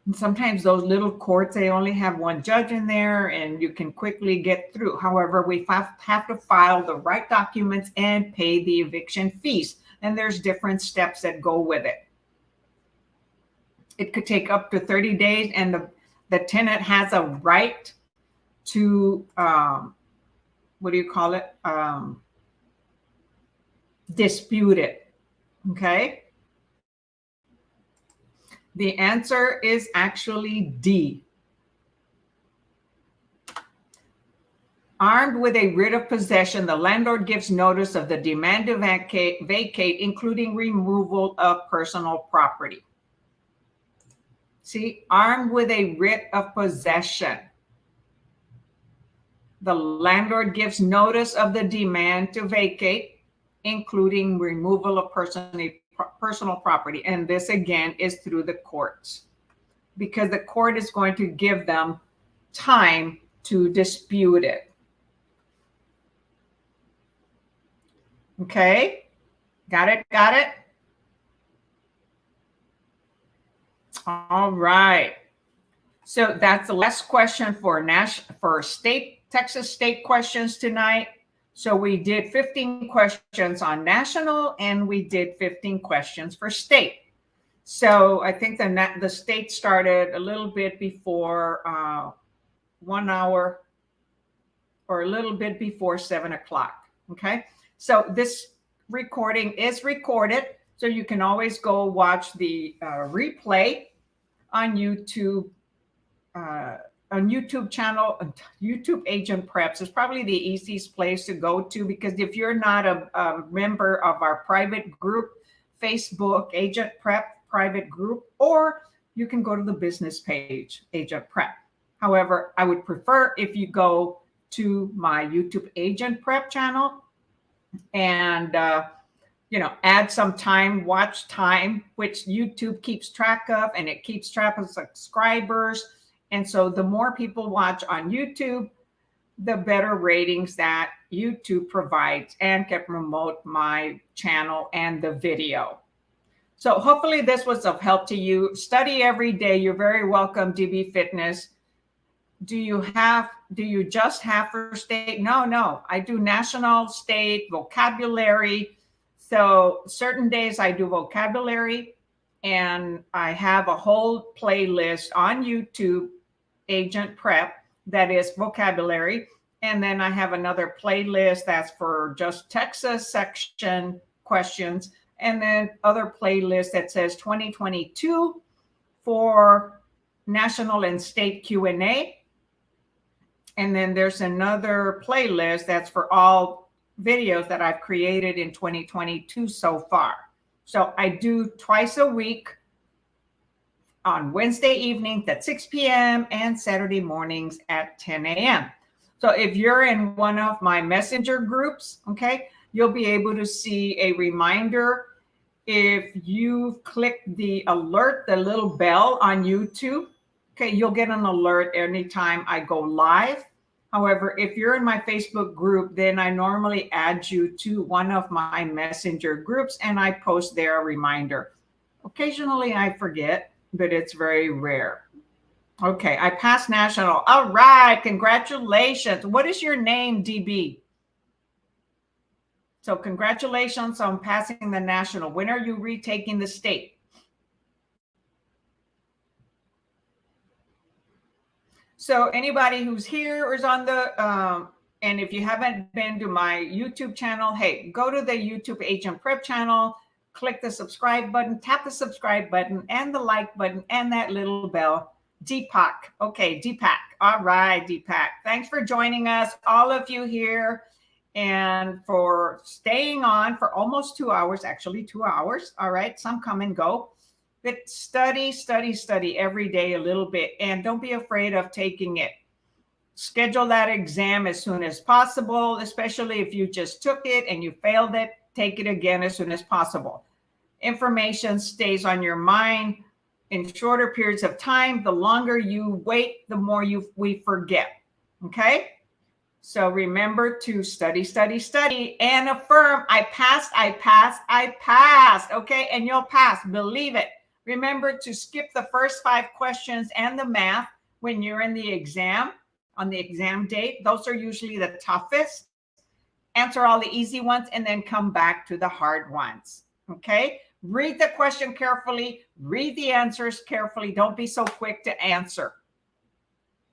And sometimes those little courts, they only have one judge in there and you can quickly get through. However, we have to file the right documents and pay the eviction fees. And there's different steps that go with it. It could take up to 30 days and the tenant has a right to, dispute it, okay? The answer is actually D. Armed with a writ of possession, the landlord gives notice of the demand to vacate, including removal of personal property. See, armed with a writ of possession, the landlord gives notice of the demand to vacate, including removal of personal property. And this again is through the courts because the court is going to give them time to dispute it. Okay, got it? All right. So that's the last question for Texas state questions tonight. So we did 15 questions on national and we did 15 questions for state. So I think the state started a little bit before 1 hour or a little bit before 7 o'clock. Okay. So this recording is recorded. So you can always go watch the replay on YouTube. On YouTube channel, YouTube Agent Preps is probably the easiest place to go to because if you're not a member of our private group, Facebook Agent Prep private group, or you can go to the business page, Agent Prep. However, I would prefer if you go to my YouTube Agent Prep channel and add some time, watch time, which YouTube keeps track of, and it keeps track of subscribers. And so the more people watch on YouTube, the better ratings that YouTube provides and can promote my channel and the video. So hopefully this was of help to you. Study every day. You're very welcome, DB Fitness. Do you just have for state? No. I do national, state, vocabulary. So certain days I do vocabulary, and I have a whole playlist on YouTube, AgentPrep, that is vocabulary. And then I have another playlist that's for just Texas section questions. And then other playlist that says 2022 for national and state Q&A. And then there's another playlist that's for all videos that I've created in 2022 so far. So I do twice a week on Wednesday evenings at 6 p.m. and Saturday mornings at 10 a.m. So if you're in one of my messenger groups, okay, you'll be able to see a reminder. If you click the alert, the little bell on YouTube, okay, you'll get an alert anytime I go live. However, if you're in my Facebook group, then I normally add you to one of my messenger groups and I post there a reminder. Occasionally I forget, but it's very rare. Okay, I passed national. All right, congratulations. What is your name, DB? So congratulations on passing the national. When are you retaking the state? So anybody who's here or is on the, and if you haven't been to my YouTube channel, hey, go to the YouTube AgentPrep channel, click the subscribe button, tap the subscribe button and the like button and that little bell. Deepak. Okay, Deepak. All right, Deepak. Thanks for joining us, all of you here, and for staying on for almost 2 hours, actually 2 hours. All right, some come and go. But study every day a little bit, and don't be afraid of taking it. Schedule that exam as soon as possible, especially if you just took it and you failed it, take it again as soon as possible. Information stays on your mind in shorter periods of time. The longer you wait, the more we forget, okay? So remember to study, and affirm, I passed, okay? And you'll pass, believe it. Remember to skip the first 5 questions and the math when you're in the exam, on the exam date. Those are usually the toughest. Answer all the easy ones and then come back to the hard ones, okay? Read the question carefully, read the answers carefully. Don't be so quick to answer,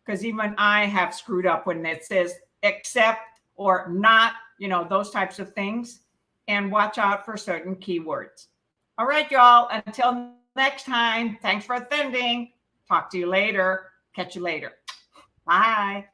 because even I have screwed up when it says accept or not, you know, those types of things. And watch out for certain keywords. All right, y'all, until next time, thanks for attending. Talk to you later. Catch you later. Bye.